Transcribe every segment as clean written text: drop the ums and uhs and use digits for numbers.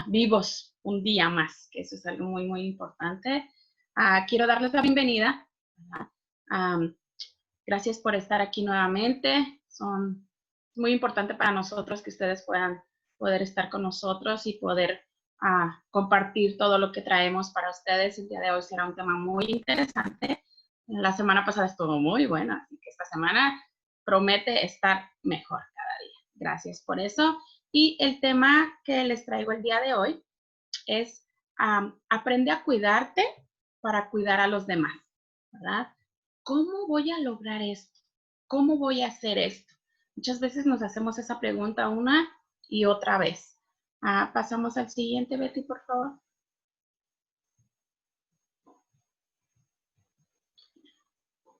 vivos un día más, que eso es algo muy, muy importante. Quiero darles la bienvenida. Gracias por estar aquí nuevamente. Es muy importante para nosotros que ustedes puedan poder estar con nosotros y poder compartir todo lo que traemos para ustedes. El día de hoy será un tema muy interesante. La semana pasada estuvo muy buena, así que esta semana promete estar mejor cada día. Gracias por eso. Y el tema que les traigo el día de hoy es aprende a cuidarte para cuidar a los demás, ¿verdad? ¿Cómo voy a lograr esto? ¿Cómo voy a hacer esto? Muchas veces nos hacemos esa pregunta una y otra vez. Pasamos al siguiente, Betty, por favor.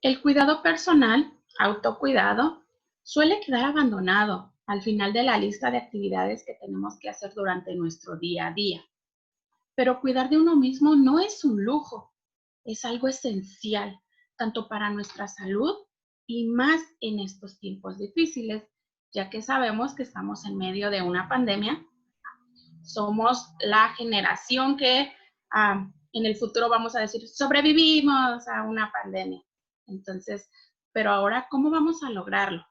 El cuidado personal, autocuidado, suele quedar abandonado al final de la lista de actividades que tenemos que hacer durante nuestro día a día. Pero cuidar de uno mismo no es un lujo, es algo esencial, tanto para nuestra salud y más en estos tiempos difíciles, ya que sabemos que estamos en medio de una pandemia. Somos la generación que en el futuro vamos a decir, sobrevivimos a una pandemia. Entonces, pero ahora, ¿cómo vamos a lograrlo?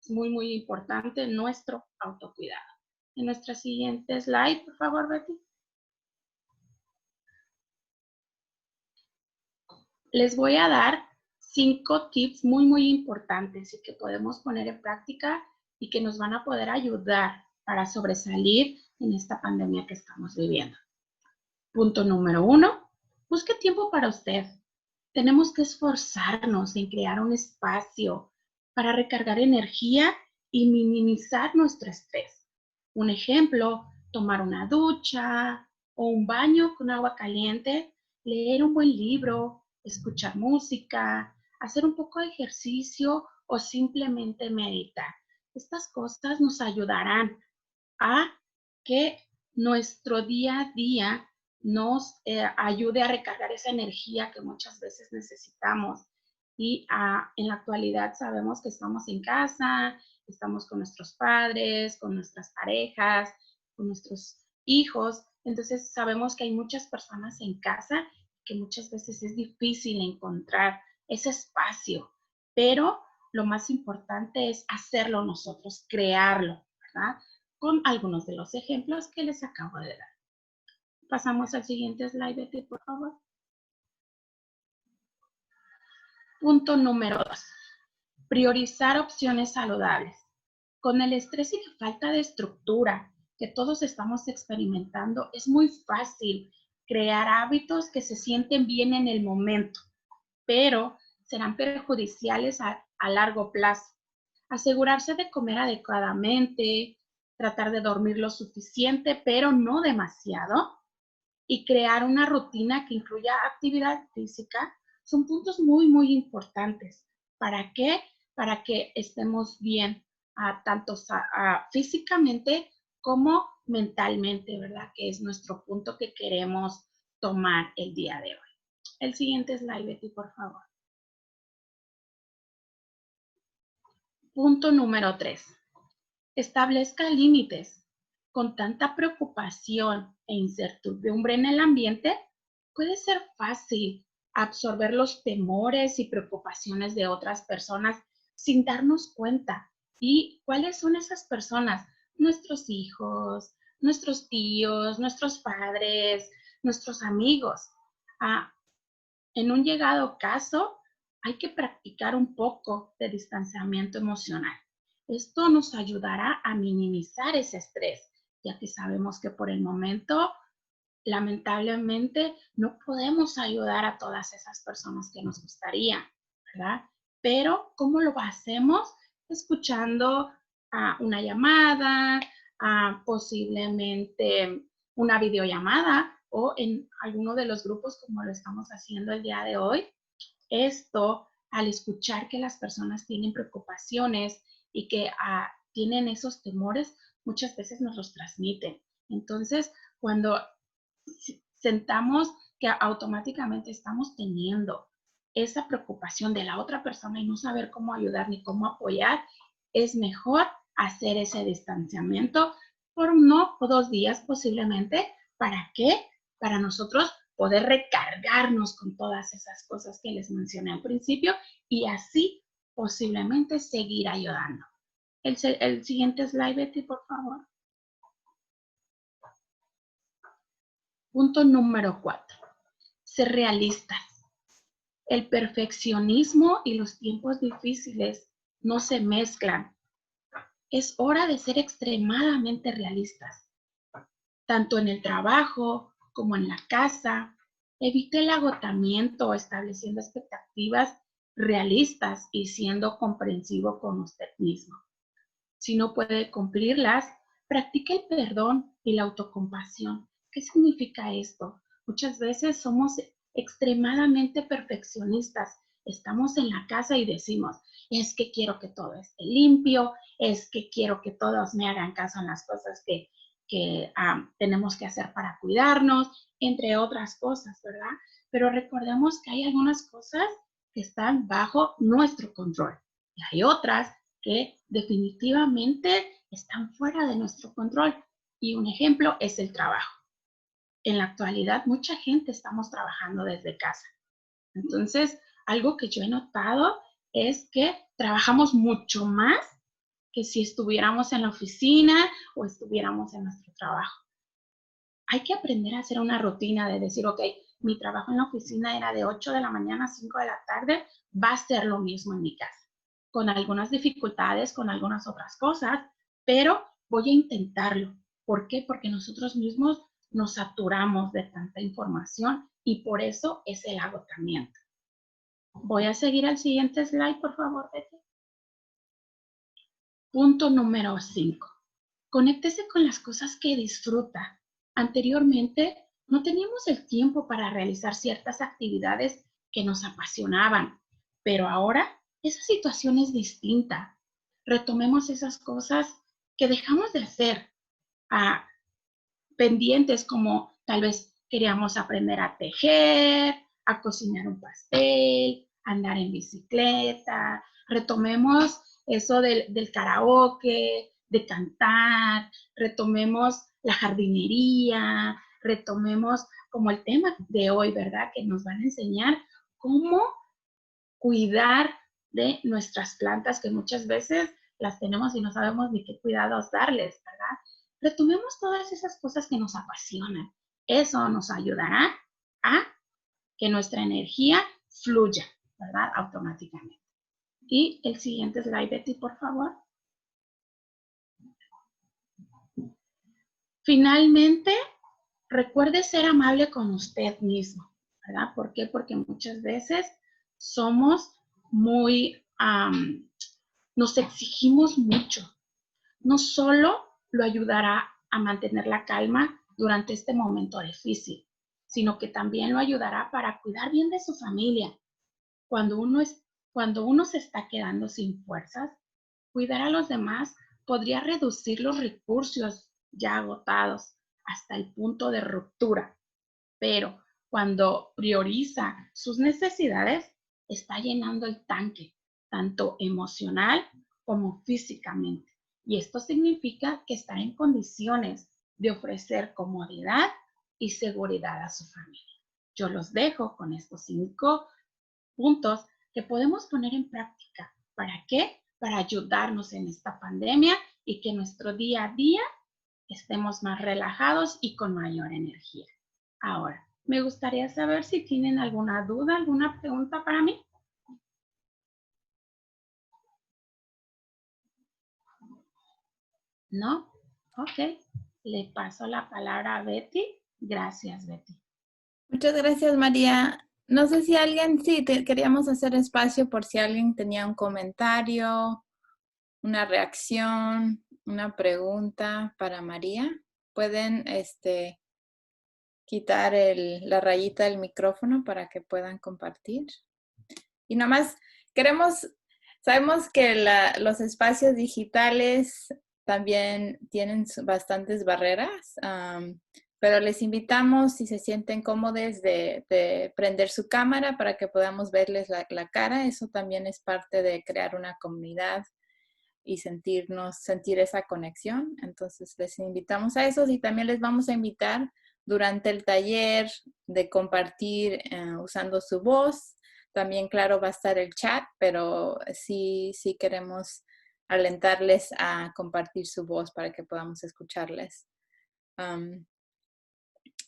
Es muy, muy importante nuestro autocuidado. En nuestra siguiente slide, por favor, Betty. Les voy a dar 5 tips muy, muy importantes y que podemos poner en práctica y que nos van a poder ayudar para sobresalir en esta pandemia que estamos viviendo. Punto número 1, busque tiempo para usted. Tenemos que esforzarnos en crear un espacio para recargar energía y minimizar nuestro estrés. Un ejemplo, tomar una ducha o un baño con agua caliente, leer un buen libro, escuchar música, hacer un poco de ejercicio o simplemente meditar. Estas cosas nos ayudarán a que nuestro día a día nos ayude a recargar esa energía que muchas veces necesitamos. Y en la actualidad sabemos que estamos en casa, estamos con nuestros padres, con nuestras parejas, con nuestros hijos. Entonces sabemos que hay muchas personas en casa que muchas veces es difícil encontrar ese espacio, pero lo más importante es hacerlo nosotros, crearlo, ¿verdad? Con algunos de los ejemplos que les acabo de dar. Pasamos al siguiente slide, Betty, por favor. Punto número 2. Priorizar opciones saludables. Con el estrés y la falta de estructura que todos estamos experimentando, es muy fácil crear hábitos que se sienten bien en el momento, pero serán perjudiciales a largo plazo. Asegurarse de comer adecuadamente, tratar de dormir lo suficiente, pero no demasiado, y crear una rutina que incluya actividad física, son puntos muy, muy importantes. ¿Para qué? Para que estemos bien, tanto físicamente como mentalmente, ¿verdad? Que es nuestro punto que queremos tomar el día de hoy. El siguiente slide, Betty, por favor. Punto número 3. Establezca límites. Con tanta preocupación e incertidumbre en el ambiente, puede ser fácil absorber los temores y preocupaciones de otras personas sin darnos cuenta. ¿Y cuáles son esas personas? Nuestros hijos, nuestros tíos, nuestros padres, nuestros amigos. En un llegado caso, hay que practicar un poco de distanciamiento emocional. Esto nos ayudará a minimizar ese estrés, ya que sabemos que por el momento, lamentablemente, no podemos ayudar a todas esas personas que nos gustaría, ¿verdad? Pero, ¿cómo lo hacemos? Escuchando una llamada, posiblemente una videollamada o en alguno de los grupos como lo estamos haciendo el día de hoy. Esto, al escuchar que las personas tienen preocupaciones y que tienen esos temores, muchas veces nos los transmiten. Entonces, cuando sentamos que automáticamente estamos teniendo esa preocupación de la otra persona y no saber cómo ayudar ni cómo apoyar, es mejor hacer ese distanciamiento por 1 o 2 días posiblemente. ¿Para qué? Para nosotros poder recargarnos con todas esas cosas que les mencioné al principio y así posiblemente seguir ayudando. El siguiente slide, Betty, por favor. Punto número 4. Ser realistas. El perfeccionismo y los tiempos difíciles no se mezclan. Es hora de ser extremadamente realistas, tanto en el trabajo como en la casa. Evite el agotamiento estableciendo expectativas realistas y siendo comprensivo con usted mismo. Si no puede cumplirlas, practique el perdón y la autocompasión. ¿Qué significa esto? Muchas veces somos extremadamente perfeccionistas. Estamos en la casa y decimos, es que quiero que todo esté limpio, es que quiero que todos me hagan caso en las cosas que tenemos que hacer para cuidarnos, entre otras cosas, ¿verdad? Pero recordemos que hay algunas cosas que están bajo nuestro control y hay otras que definitivamente están fuera de nuestro control. Y un ejemplo es el trabajo. En la actualidad, mucha gente estamos trabajando desde casa. Entonces, algo que yo he notado es que trabajamos mucho más que si estuviéramos en la oficina o estuviéramos en nuestro trabajo. Hay que aprender a hacer una rutina de decir, ok, mi trabajo en la oficina era de 8 de la mañana a 5 de la tarde, va a ser lo mismo en mi casa, con algunas dificultades, con algunas otras cosas, pero voy a intentarlo. ¿Por qué? Porque nosotros mismos nos saturamos de tanta información y por eso es el agotamiento. Voy a seguir al siguiente slide, por favor, Betty. Punto número 5. Conéctese con las cosas que disfruta. Anteriormente, no teníamos el tiempo para realizar ciertas actividades que nos apasionaban, pero ahora esa situación es distinta. Retomemos esas cosas que dejamos de hacer, pendientes, como tal vez queríamos aprender a tejer, a cocinar un pastel, andar en bicicleta. Retomemos eso del karaoke, de cantar, retomemos la jardinería, retomemos como el tema de hoy, ¿verdad? Que nos van a enseñar cómo cuidar de nuestras plantas, que muchas veces las tenemos y no sabemos ni qué cuidados darles, ¿verdad? Retomemos todas esas cosas que nos apasionan. Eso nos ayudará a que nuestra energía fluya, ¿verdad? Automáticamente. Y el siguiente slide, Betty, por favor. Finalmente, recuerde ser amable con usted mismo, ¿verdad? ¿Por qué? Porque muchas veces somos muy, nos exigimos mucho. No solo lo ayudará a mantener la calma durante este momento difícil, sino que también lo ayudará para cuidar bien de su familia. Cuando uno se está quedando sin fuerzas, cuidar a los demás podría reducir los recursos ya agotados hasta el punto de ruptura, pero cuando prioriza sus necesidades, está llenando el tanque, tanto emocional como físicamente. Y esto significa que está en condiciones de ofrecer comodidad y seguridad a su familia. Yo los dejo con estos 5 puntos que podemos poner en práctica. ¿Para qué? Para ayudarnos en esta pandemia y que nuestro día a día estemos más relajados y con mayor energía. Ahora, me gustaría saber si tienen alguna duda, alguna pregunta para mí. ¿No? Ok. Le paso la palabra a Betty. Gracias, Betty. Muchas gracias, María. No sé si alguien, sí, queríamos hacer espacio por si alguien tenía un comentario, una reacción, una pregunta para María. Pueden quitar la rayita del micrófono para que puedan compartir. Y nomás sabemos que los espacios digitales también tienen bastantes barreras, pero les invitamos, si se sienten cómodos, de prender su cámara para que podamos verles la cara. Eso también es parte de crear una comunidad y sentir esa conexión. Entonces les invitamos a eso y también les vamos a invitar durante el taller de compartir usando su voz. También, claro, va a estar el chat, pero sí queremos alentarles a compartir su voz para que podamos escucharles.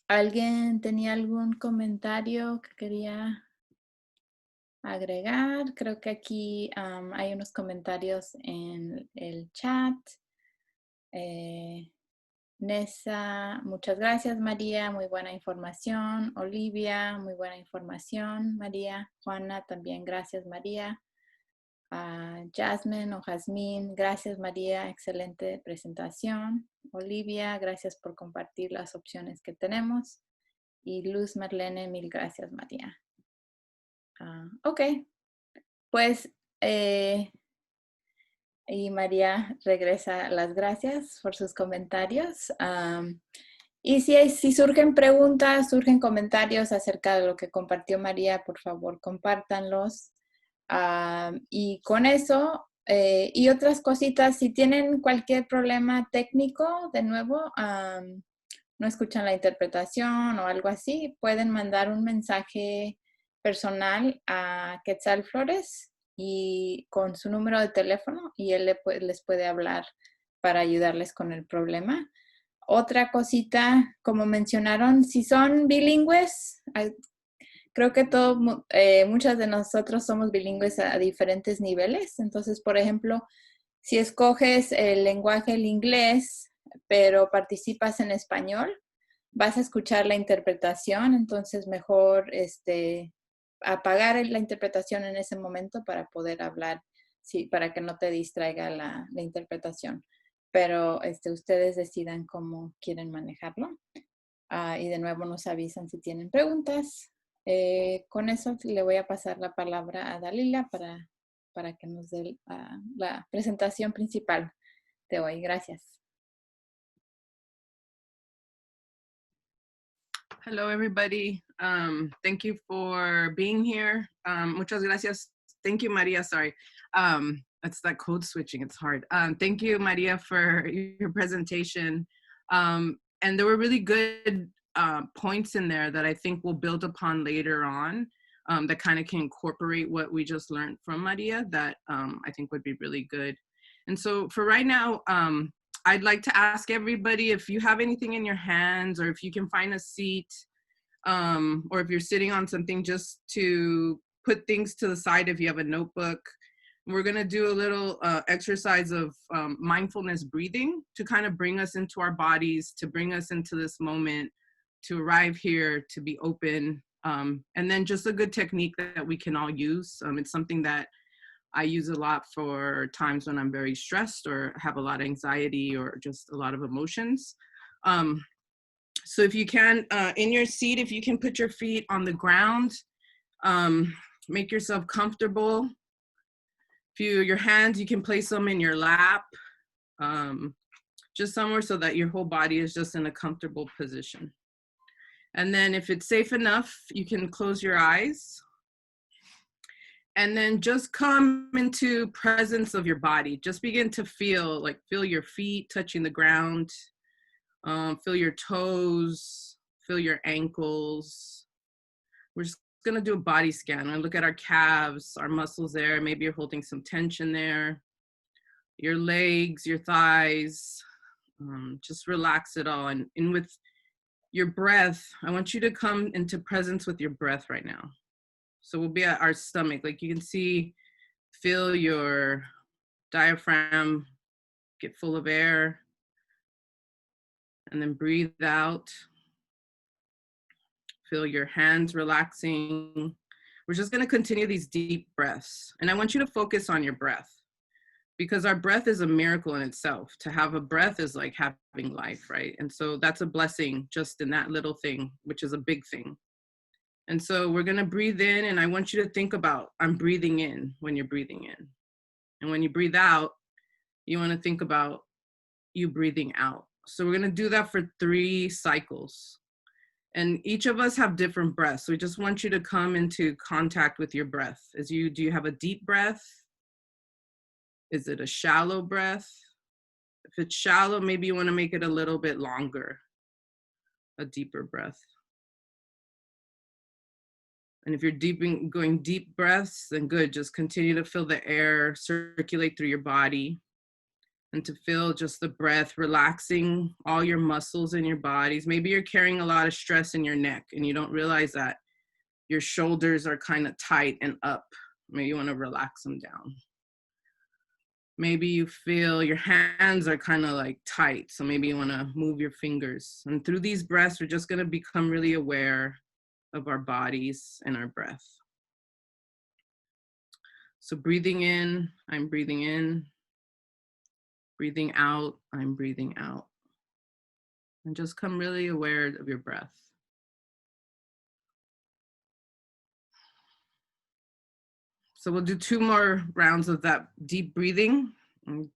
¿Alguien tenía algún comentario que quería agregar? Creo que aquí hay unos comentarios en el chat. Nessa, muchas gracias María, muy buena información. Olivia, muy buena información. María, Juana, también gracias María. Jasmine o Jazmín, gracias María, excelente presentación. Olivia, gracias por compartir las opciones que tenemos. Y Luz Marlene, mil gracias María. Ok, pues, y María regresa las gracias por sus comentarios. Y si surgen preguntas, surgen comentarios acerca de lo que compartió María, por favor, compártanlos. Y con eso, y otras cositas, si tienen cualquier problema técnico, de nuevo, no escuchan la interpretación o algo así, pueden mandar un mensaje personal a Quetzal Flores y con su número de teléfono y él les puede hablar para ayudarles con el problema. Otra cosita, como mencionaron, si son bilingües, creo que muchas de nosotros somos bilingües a diferentes niveles. Entonces, por ejemplo, si escoges el lenguaje, el inglés, pero participas en español, vas a escuchar la interpretación. Entonces, mejor apagar la interpretación en ese momento para poder hablar, sí, para que no te distraiga la interpretación. Pero ustedes decidan cómo quieren manejarlo. Y de nuevo nos avisan si tienen preguntas. Con eso le voy a pasar la palabra a Dalila para que nos dé la presentación principal de hoy. Gracias. Hello, everybody. Thank you for being here. Muchas gracias. Thank you, Maria. Sorry. It's that code switching. It's hard. Thank you, Maria, for your presentation. And there were really good points in there that I think we'll build upon later on that kind of can incorporate what we just learned from Maria that I think would be really good. And so for right now, I'd like to ask everybody if you have anything in your hands or if you can find a seat or if you're sitting on something, just to put things to the side if you have a notebook. We're going to do a little exercise of mindfulness breathing to kind of bring us into our bodies, to bring us into this moment, to arrive here, to be open. And then just a good technique that we can all use. It's something that I use a lot for times when I'm very stressed or have a lot of anxiety or just a lot of emotions. So if you can, in your seat, if you can put your feet on the ground, make yourself comfortable. Your hands, you can place them in your lap, just somewhere so that your whole body is just in a comfortable position. And then if it's safe enough, you can close your eyes. And then just come into presence of your body. Just begin to feel your feet touching the ground. Feel your toes, feel your ankles. We're just gonna do a body scan. I look at our calves, our muscles there. Maybe you're holding some tension there. Your legs, your thighs. Just relax it all. And with your breath, I want you to come into presence with your breath right now. So we'll be at our stomach. Like you can feel your diaphragm get full of air. And then breathe out. Feel your hands relaxing. We're just gonna continue these deep breaths. And I want you to focus on your breath because our breath is a miracle in itself. To have a breath is like having life, right? And so that's a blessing just in that little thing, which is a big thing. And so we're gonna breathe in, and I want you to think about, I'm breathing in when you're breathing in. And when you breathe out, you wanna think about you breathing out. So we're gonna do that for 3 cycles. And each of us have different breaths. So we just want you to come into contact with your breath. Do you have a deep breath? Is it a shallow breath? If it's shallow, maybe you want to make it a little bit longer, a deeper breath. And if you're going deep breaths, then good. Just continue to feel the air circulate through your body and to feel just the breath relaxing all your muscles in your bodies. Maybe you're carrying a lot of stress in your neck and you don't realize that your shoulders are kind of tight and up. Maybe you want to relax them down. Maybe you feel your hands are kind of like tight. So maybe you want to move your fingers. And through these breaths, we're just going to become really aware of our bodies and our breath. So breathing in, I'm breathing in. Breathing out, I'm breathing out. And just come really aware of your breath. So we'll do 2 more rounds of that deep breathing.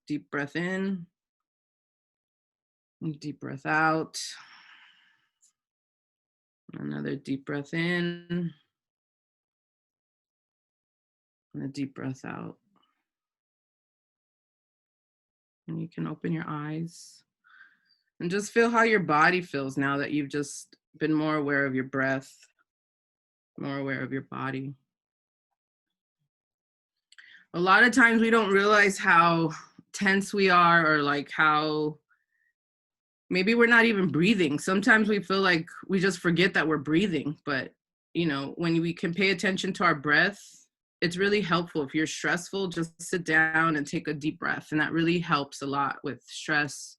Deep breath in. Deep breath out. Another deep breath in. And a deep breath out. And you can open your eyes. And just feel how your body feels now that you've just been more aware of your breath, more aware of your body. A lot of times we don't realize how tense we are, or like how maybe we're not even breathing. Sometimes we feel like we just forget that we're breathing. But, you know, when we can pay attention to our breath, it's really helpful. If you're stressful, just sit down and take a deep breath. And that really helps a lot with stress,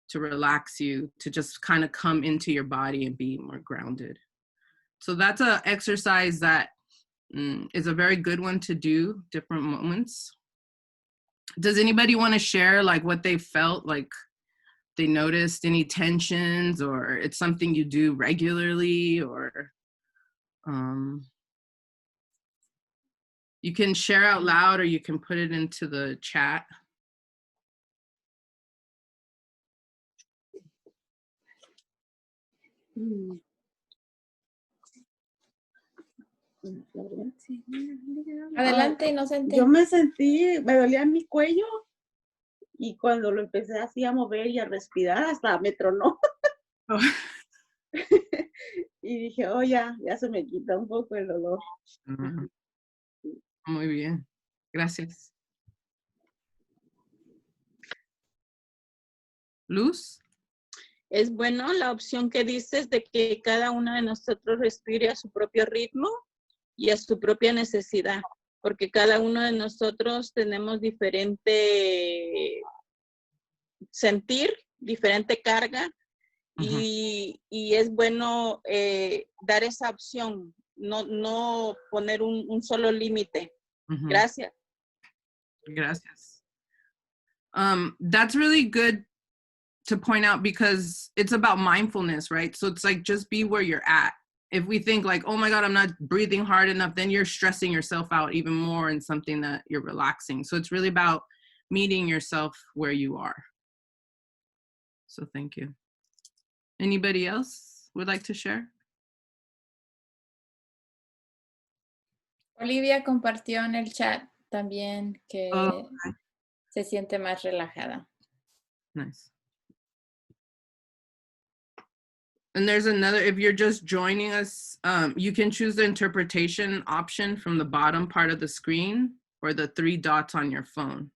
to relax you, to just kind of come into your body and be more grounded. So that's an exercise that is a very good one to do, different moments. Does anybody want to share like what they felt, like they noticed any tensions, or it's something you do regularly, or you can share out loud or you can put it into the chat. Adelante, inocente. Yo me dolía mi cuello y cuando lo empecé así a mover y a respirar, hasta me tronó. Oh. Y dije, oh, ya se me quita un poco el dolor. Muy bien, gracias. Luz. Es bueno la opción que dices de que cada uno de nosotros respire a su propio ritmo y a su propia necesidad, porque cada uno de nosotros tenemos diferente sentir, diferente carga, y es bueno dar esa opción, no poner un solo límite. Gracias. Gracias. That's really good to point out, because it's about mindfulness, right? So it's like, just be where you're at. If we think like, oh my God, I'm not breathing hard enough, then you're stressing yourself out even more in something that you're relaxing. So it's really about meeting yourself where you are. So thank you. Anybody else would like to share? Olivia compartió en el chat también que se siente más relajada. Nice. And there's another, if you're just joining us, you can choose the interpretation option from the bottom part of the screen, or the 3 dots on your phone.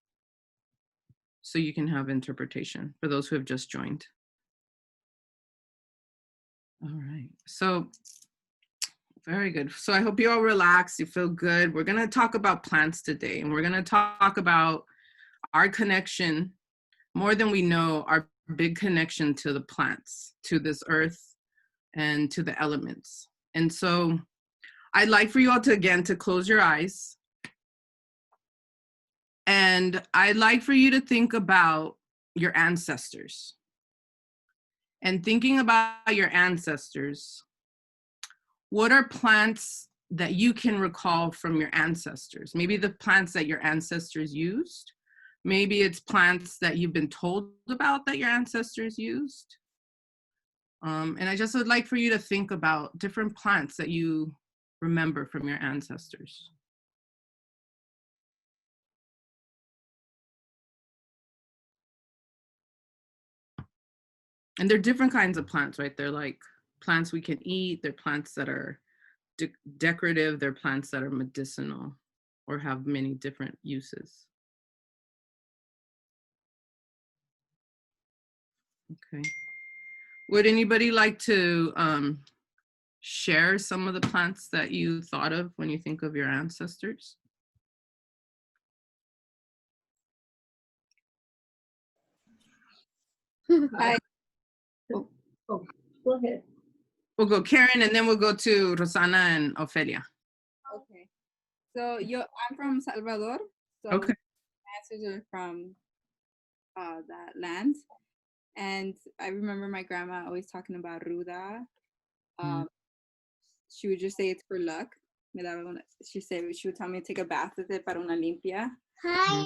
So you can have interpretation for those who have just joined. All right, so very good. So I hope you all relax, you feel good. We're gonna talk about plants today, and we're gonna talk about our connection, more than we know, our big connection to the plants, to this earth, and to the elements. And so I'd like for you all to, again, to close your eyes. And I'd like for you to think about your ancestors. And thinking about your ancestors, what are plants that you can recall from your ancestors? Maybe the plants that your ancestors used. Maybe it's plants that you've been told about that your ancestors used. And I just would like for you to think about different plants that you remember from your ancestors. And they're different kinds of plants, right? They're like plants we can eat. They're plants that are decorative. They're plants that are medicinal or have many different uses. Okay. Would anybody like to share some of the plants that you thought of when you think of your ancestors? Hi. Oh, go ahead. We'll go Karen, and then we'll go to Rosana and Ofelia. Okay. So I'm from Salvador. So Okay. my ancestors are from that land. And I remember my grandma always talking about ruda. She would just say it's for luck. She would tell me to take a bath with it para una limpia. Hi.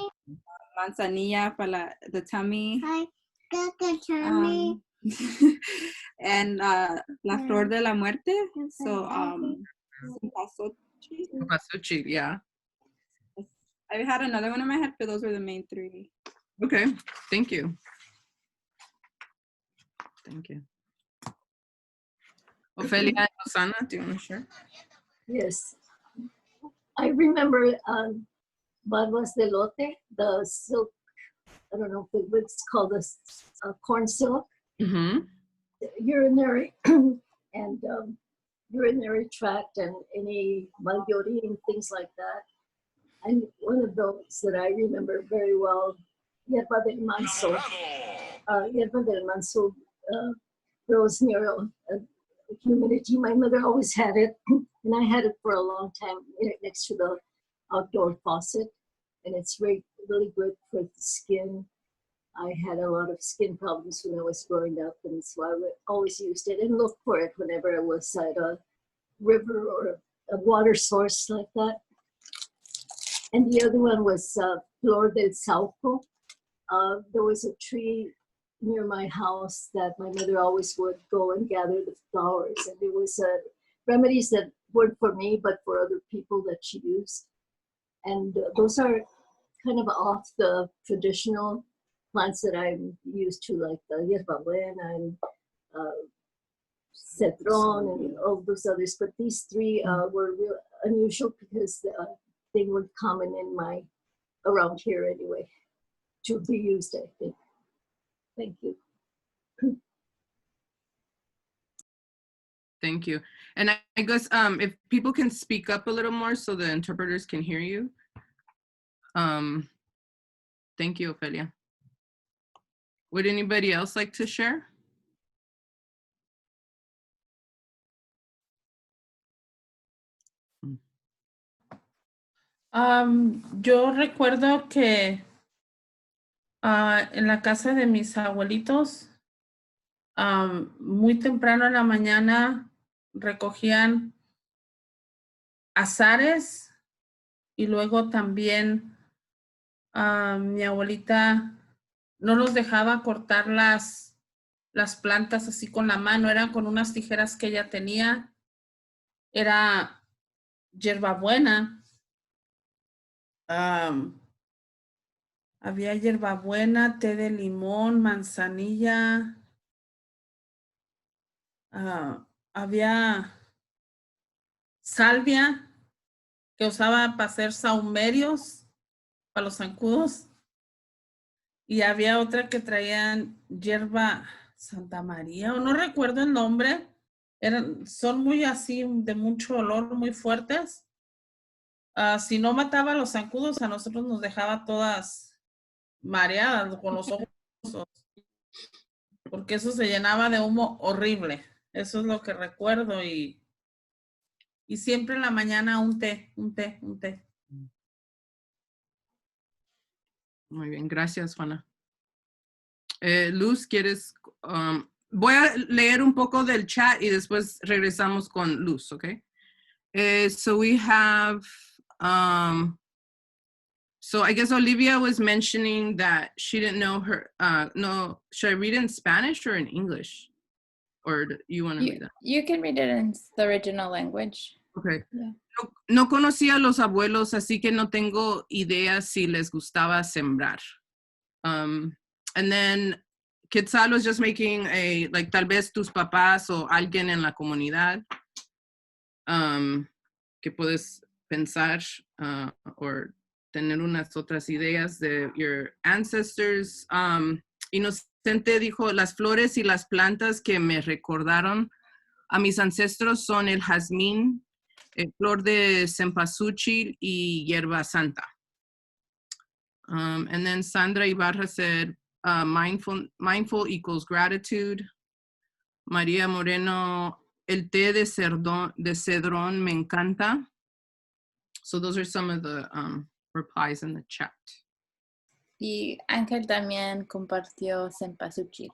Manzanilla para the tummy. Hi. Got the tummy. And la flor de la muerte. So Cempasúchil, yeah. I had another one in my head, but those were the main three. Okay, thank you. Thank you. Ofelia and Rosana, do you want to share? Yes. I remember Vargas de lote, the silk, I don't know if it's called a corn silk, urinary and urinary tract and any malgori and things like that. And one of those that I remember very well, Yerba del Manso grows near humidity. My mother always had it, and I had it for a long time next to the outdoor faucet, and it's really good for the skin. I had a lot of skin problems when I was growing up, and so I would always used it and looked for it whenever I was at a river or a water source like that. And the other one was Flor del Sauco. There was a tree near my house that my mother always would go and gather the flowers, and it was remedies that weren't for me but for other people that she used. And those are kind of off the traditional plants that I'm used to, like the hierba buena and cedrón and all those others. But these three were real unusual because they were common in around here anyway, to be used, I think. Thank you. Thank you. And I guess if people can speak up a little more so the interpreters can hear you. Thank you, Ofelia. Would anybody else like to share? Yo recuerdo que en la casa de mis abuelitos, muy temprano en la mañana recogían azares y luego también mi abuelita no nos dejaba cortar las plantas así con la mano, eran con unas tijeras que ella tenía, era hierbabuena. Había hierbabuena, té de limón, manzanilla. Había salvia que usaba para hacer sahumerios, para los zancudos. Y había otra que traían hierba Santa María, o no recuerdo el nombre. Son muy así, de mucho olor, muy fuertes. Si no mataba a los zancudos, a nosotros nos dejaba todas mareadas, con los ojos, porque eso se llenaba de humo horrible. Eso es lo que recuerdo y siempre en la mañana un té. Muy bien, gracias, Juana. Luz, ¿quieres? Voy a leer un poco del chat y después regresamos con Luz, ¿ok? So we have, so I guess Olivia was mentioning that she didn't know her, no, should I read it in Spanish or in English? Or do you want to read that? You can read it in the original language. Okay. Yeah. No conocía a los abuelos, así que no tengo idea si les gustaba sembrar. And then Quetzal was just making like tal vez tus papás o alguien en la comunidad que puedes pensar o tener unas otras ideas de your ancestors. Inocente dijo, las flores y las plantas que me recordaron a mis ancestros son el jazmín, flor de cempasúchil y hierba santa. And then Sandra Ibarra said, mindful equals gratitude. María Moreno, el té de cedrón me encanta. So those are some of the replies in the chat. Y Ángel también compartió cempasúchil.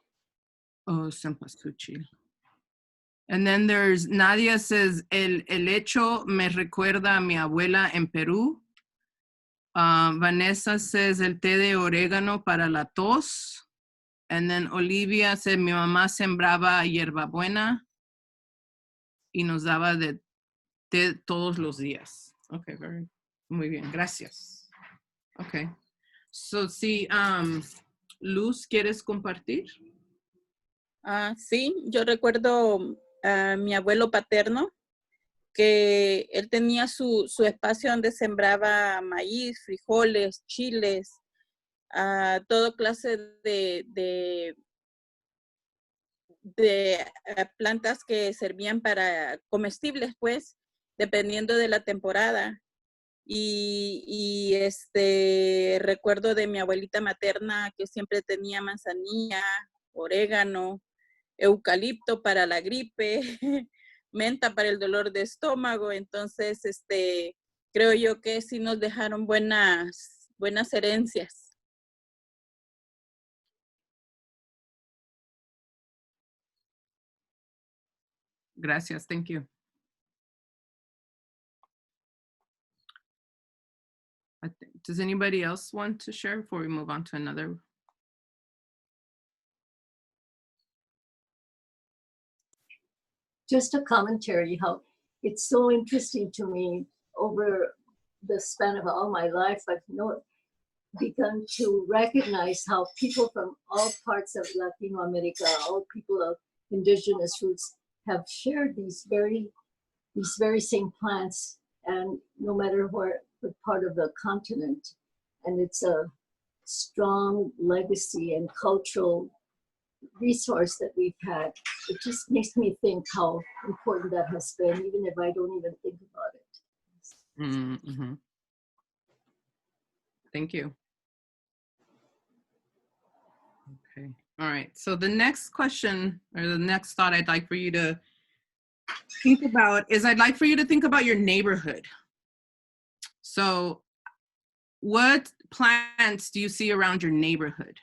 Oh, cempasúchil. And then there's Nadia says, el hecho me recuerda a mi abuela en Perú. Vanessa says, el té de orégano para la tos. And then Olivia said, mi mamá sembraba hierbabuena y nos daba de té todos los días. Okay, muy bien, gracias. Okay. So, sí, Luz, ¿quieres compartir? Sí, yo recuerdo a mi abuelo paterno, que él tenía su espacio donde sembraba maíz, frijoles, chiles, todo clase de plantas que servían para comestibles, pues, dependiendo de la temporada. Y recuerdo de mi abuelita materna que siempre tenía manzanilla, orégano, eucalipto para la gripe, menta para el dolor de estómago. Entonces, creo yo que sí nos dejaron buenas herencias. Gracias, thank you. Does anybody else want to share before we move on to another? Just a commentary, how it's so interesting to me over the span of all my life. I've begun to recognize how people from all parts of Latino America, all people of indigenous roots, have shared these very same plants, and no matter what part of the continent. And it's a strong legacy and cultural resource that we've had. It just makes me think how important that has been, even if I don't even think about it. Mm-hmm. Thank you. Okay. All right. So the next question, or the next thought I'd like for you to think about is, I'd like for you to think about your neighborhood. So what plants do you see around your neighborhood?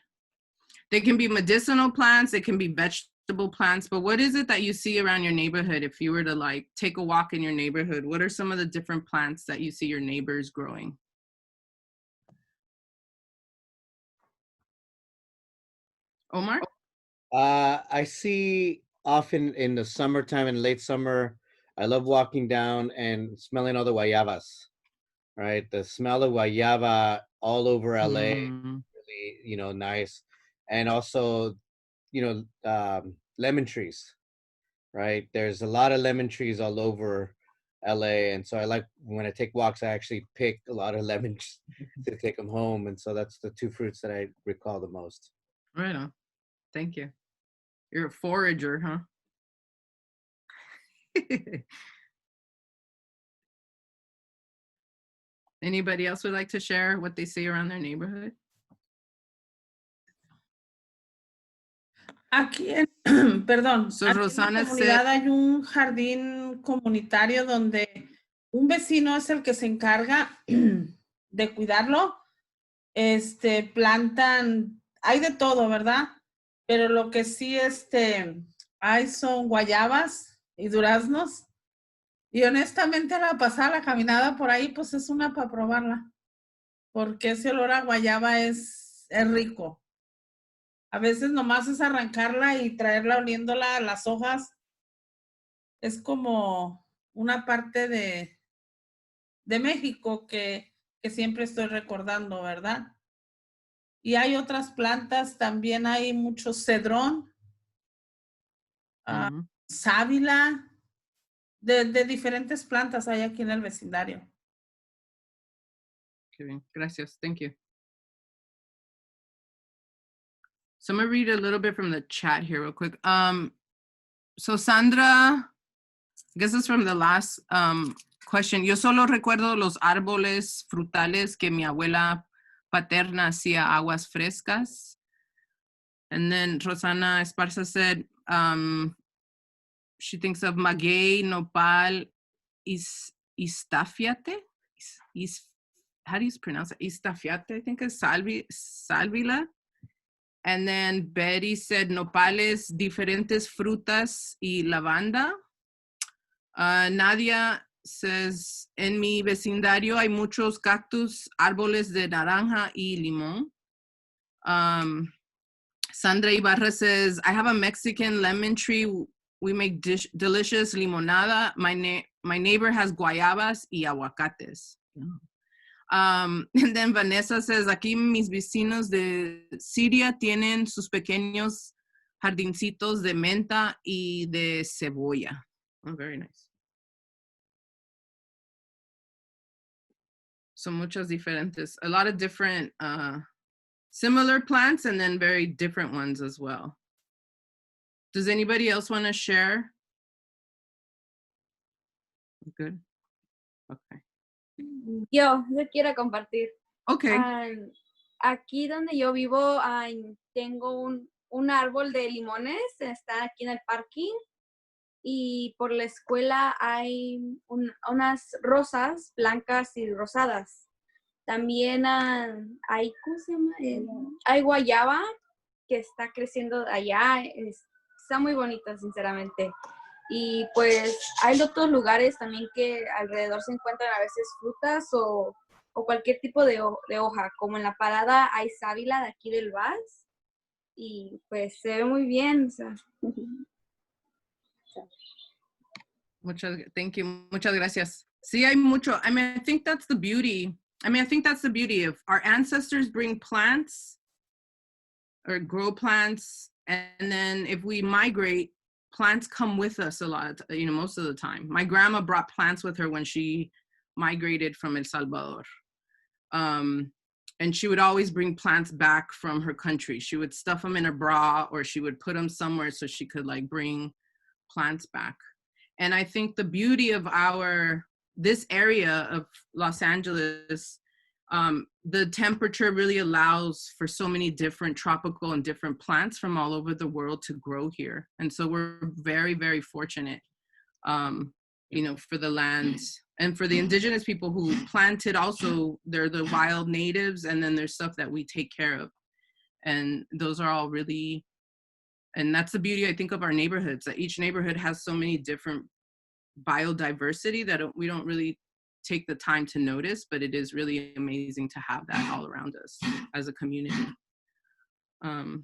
They can be medicinal plants, they can be vegetable plants, but what is it that you see around your neighborhood? If you were to like take a walk in your neighborhood, what are some of the different plants that you see your neighbors growing? Omar? I see often in the summertime and late summer, I love walking down and smelling all the guayabas, right? The smell of guayaba all over LA, really, nice. And also, lemon trees, right? There's a lot of lemon trees all over LA. And so I like, when I take walks, I actually pick a lot of lemons to take them home. And so that's the two fruits that I recall the most. Right on. Thank you. You're a forager, huh? Anybody else would like to share what they see around their neighborhood? Aquí en, perdón, So aquí Rosana en la comunidad hay un jardín comunitario donde un vecino es el que se encarga de cuidarlo. Plantan, hay de todo, ¿verdad? Pero lo que sí hay son guayabas y duraznos. Y honestamente, a la pasada, la caminada por ahí, pues es una para probarla. Porque ese olor a guayaba es rico. A veces nomás es arrancarla y traerla oliéndola a las hojas. Es como una parte de México que siempre estoy recordando, ¿verdad? Y hay otras plantas, también hay mucho cedrón, sábila, de diferentes plantas hay aquí en el vecindario. Qué bien. Gracias. Thank you. So I'm going to read a little bit from the chat here real quick. So Sandra, I guess it's from the last question. Yo solo recuerdo los árboles frutales que mi abuela paterna hacía aguas frescas. And then Rosana Esparza said she thinks of maguey, nopal, istafiate. How do you pronounce it? Istafiate, I think is salvila. And then Betty said nopales, diferentes frutas y lavanda. Nadia says, en mi vecindario hay muchos cactus, árboles de naranja y limón. Sandra Ibarra says, I have a Mexican lemon tree. We make delicious limonada. My neighbor has guayabas y aguacates. And then Vanessa says, aquí mis vecinos de Siria tienen sus pequeños jardincitos de menta y de cebolla. Oh, very nice. So muchas diferentes, a lot of different similar plants and then very different ones as well. Does anybody else want to share? Good. Okay. Yo quiero compartir. Okay. Aquí donde yo vivo tengo un árbol de limones, está aquí en el parking, y por la escuela hay unas rosas blancas y rosadas. También hay, ¿cómo se llama? Hay guayaba que está creciendo allá, está muy bonita, sinceramente. Y pues hay otros lugares también que alrededor se encuentran a veces frutas o cualquier tipo de hoja, como en la parada hay sábila de aquí del VAS y pues se ve muy bien. O sea. Thank you. Muchas gracias. Sí, hay mucho. I mean, I think that's the beauty. I think that's the beauty of our ancestors bring plants or grow plants. And then if we migrate, plants come with us a lot, most of the time. My grandma brought plants with her when she migrated from El Salvador. And she would always bring plants back from her country. She would stuff them in a bra or she would put them somewhere so she could bring plants back. And I think the beauty of this area of Los Angeles, the temperature really allows for so many different tropical and different plants from all over the world to grow here. And so we're very, very fortunate, for the land and for the indigenous people who planted also, they're the wild natives, and then there's stuff that we take care of. And those are all really, and that's the beauty, I think, of our neighborhoods, that each neighborhood has so many different biodiversity that we don't really take the time to notice, but it is really amazing to have that all around us as a community. And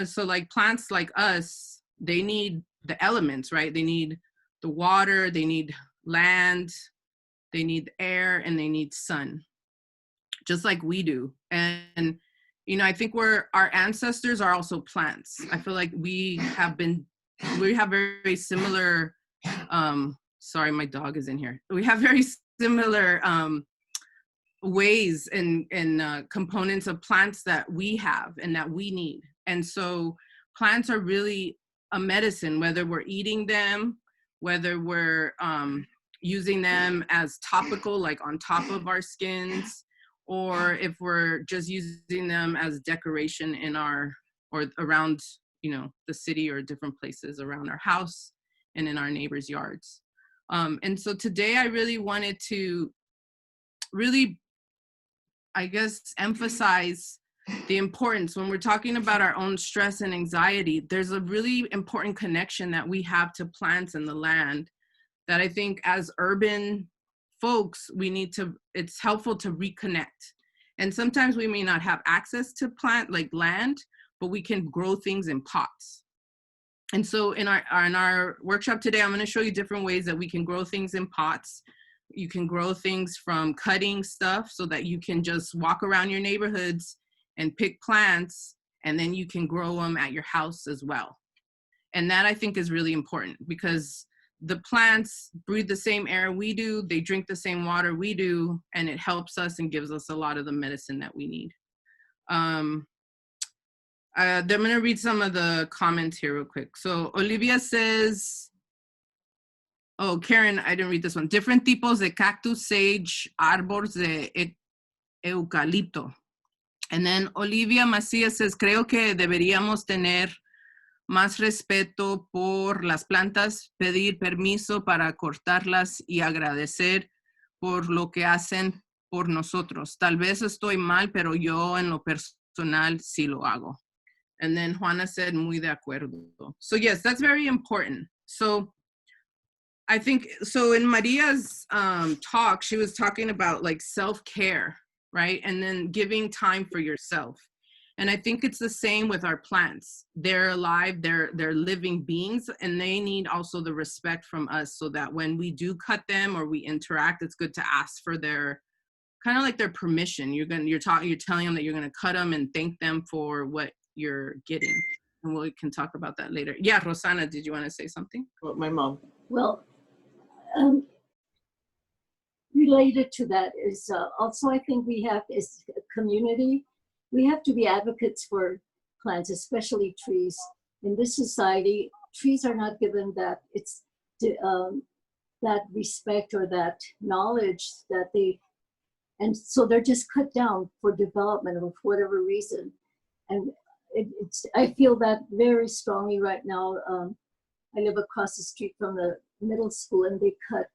so plants like us, they need the elements, right? They need the water, they need land, they need air, and they need sun, just like we do. And I think our ancestors are also plants. I feel like we have very similar, sorry, my dog is in here. We have very similar ways and components of plants that we have and that we need. And so plants are really a medicine, whether we're eating them, whether we're using them as topical, like on top of our skins, or if we're just using them as decoration or around, the city or different places around our house and in our neighbors' yards. And so today I really wanted to I guess, emphasize the importance when we're talking about our own stress and anxiety. There's a really important connection that we have to plants and the land that I think as urban folks, it's helpful to reconnect. And sometimes we may not have access to land, but we can grow things in pots. And so in our workshop today, I'm going to show you different ways that we can grow things in pots. You can grow things from cutting stuff so that you can just walk around your neighborhoods and pick plants, and then you can grow them at your house as well. And that I think is really important, because the plants breathe the same air we do, they drink the same water we do, and it helps us and gives us a lot of the medicine that we need. I'm going to read some of the comments here real quick. So Olivia says, oh, Karen, I didn't read this one. Different tipos de cactus, sage, árboles de eucalipto. And then Olivia Macías says, creo que deberíamos tener más respeto por las plantas, pedir permiso para cortarlas y agradecer por lo que hacen por nosotros. Tal vez estoy mal, pero yo en lo personal sí lo hago. And then Juana said, muy de acuerdo. So yes, that's very important. So I think, so in Maria's talk, she was talking about like self-care, right? And then giving time for yourself. And I think it's the same with our plants. They're alive, they're living beings, and they need also the respect from us, so that when we do cut them or we interact, it's good to ask for their, kind of like their permission. You're telling them that you're gonna cut them and thank them for what you're getting. And we can talk about that later. Yeah, Rosana, did you wanna say something? Well, my mom. Well, related to that is also, I think we have, as a community, we have to be advocates for plants, especially trees. In this society, trees are not given that that respect or that knowledge that they, and so they're just cut down for development or for whatever reason. And I feel that very strongly right now. I live across the street from the middle school, and they cut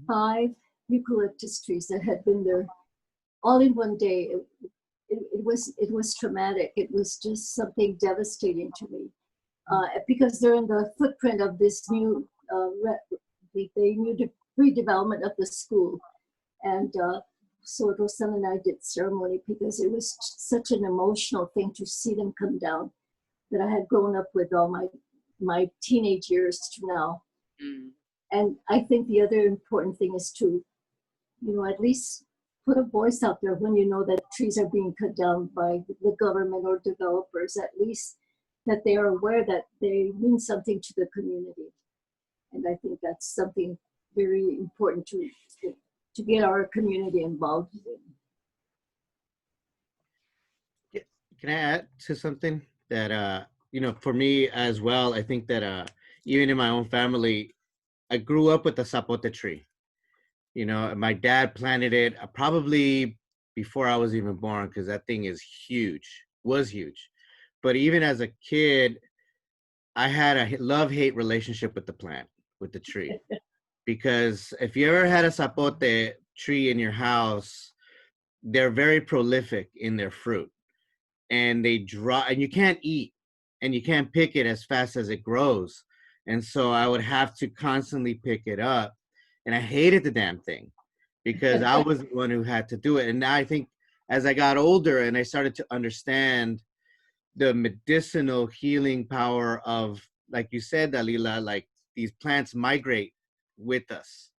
5 eucalyptus trees that had been there all in one day. It was traumatic. It was just something devastating to me, because they're in the footprint of this new redevelopment of the school. And so Rosana and I did ceremony, because it was such an emotional thing to see them come down that I had grown up with all my teenage years to now. And I think the other important thing is to, at least put a voice out there when you know that trees are being cut down by the government or developers, at least that they are aware that they mean something to the community. And I think that's something very important to get our community involved in. Can I add to something that, for me as well, I think that even in my own family, I grew up with the zapote tree. My dad planted it probably before I was even born, because that thing was huge. But even as a kid, I had a love-hate relationship with the plant, with the tree. Because if you ever had a zapote tree in your house, they're very prolific in their fruit. And they dry, and you can't eat, and you can't pick it as fast as it grows. And so I would have to constantly pick it up. And I hated the damn thing, because I was the one who had to do it. And now I think as I got older and I started to understand the medicinal healing power of, like you said, Dalila, like these plants migrate with us,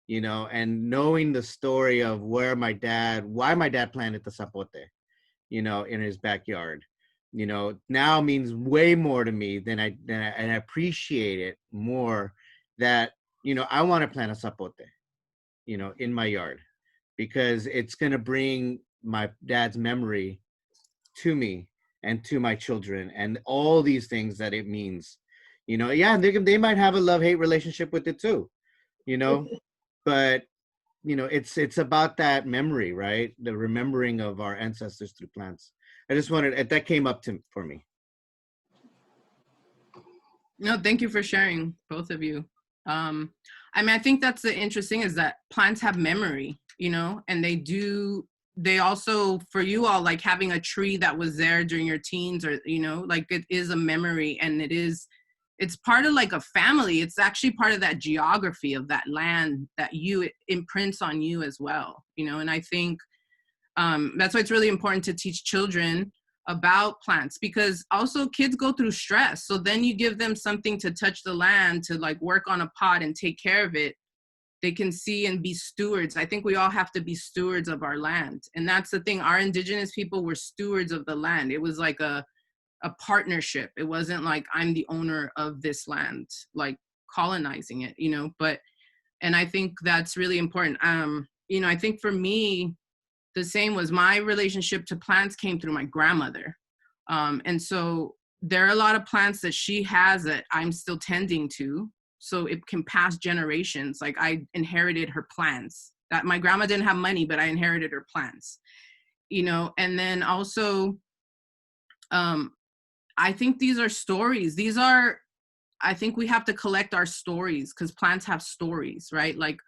and knowing the story of why my dad planted the zapote, in his backyard, now means way more to me than I appreciate it more that, I want to plant a zapote, in my yard, because it's going to bring my dad's memory to me and to my children and all these things that it means, yeah, they might have a love-hate relationship with it too, but, it's about that memory, right? The remembering of our ancestors through plants. I just wanted, that came up for me. No, thank you for sharing, both of you. I think that's the interesting, is that plants have memory, and they also, for you all, like having a tree that was there during your teens, or, like it is a memory, and it's part of like a family. It's actually part of that geography of that land that it imprints on you as well, and I think that's why it's really important to teach children about plants, because also kids go through stress. So then you give them something to touch the land, to like work on a pot and take care of it. they can see and be stewards. I think we all have to be stewards of our land. And that's the thing. Our indigenous people were stewards of the land. It was like a partnership. It wasn't like I'm the owner of this land, like colonizing it, you know, and I think that's really important. You know, I think for me, the same was my relationship to plants came through my grandmother. And so there are a lot of plants that she has that I'm still tending to. So it can pass generations. Like I inherited her plants. That my grandma didn't have money, but I inherited her plants, you know. And then also, I think these are stories. I think we have to collect our stories because plants have stories, right? Like,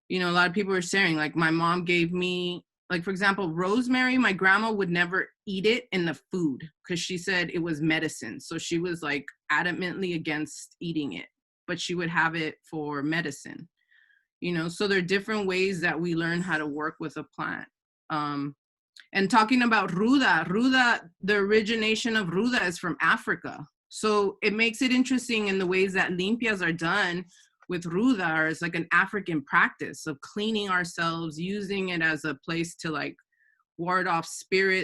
you know, a lot of people are sharing, like my mom gave me, like, for example, rosemary, my grandma would never eat it in the food because she said it was medicine. So she was like adamantly against eating it, but she would have it for medicine, you know? So there are different ways that we learn how to work with a plant. And talking about ruda, the origination of ruda is from Africa. So it makes it interesting in the ways that limpias are done with ruda, or it's like an African practice of cleaning ourselves, using it as a place to like ward off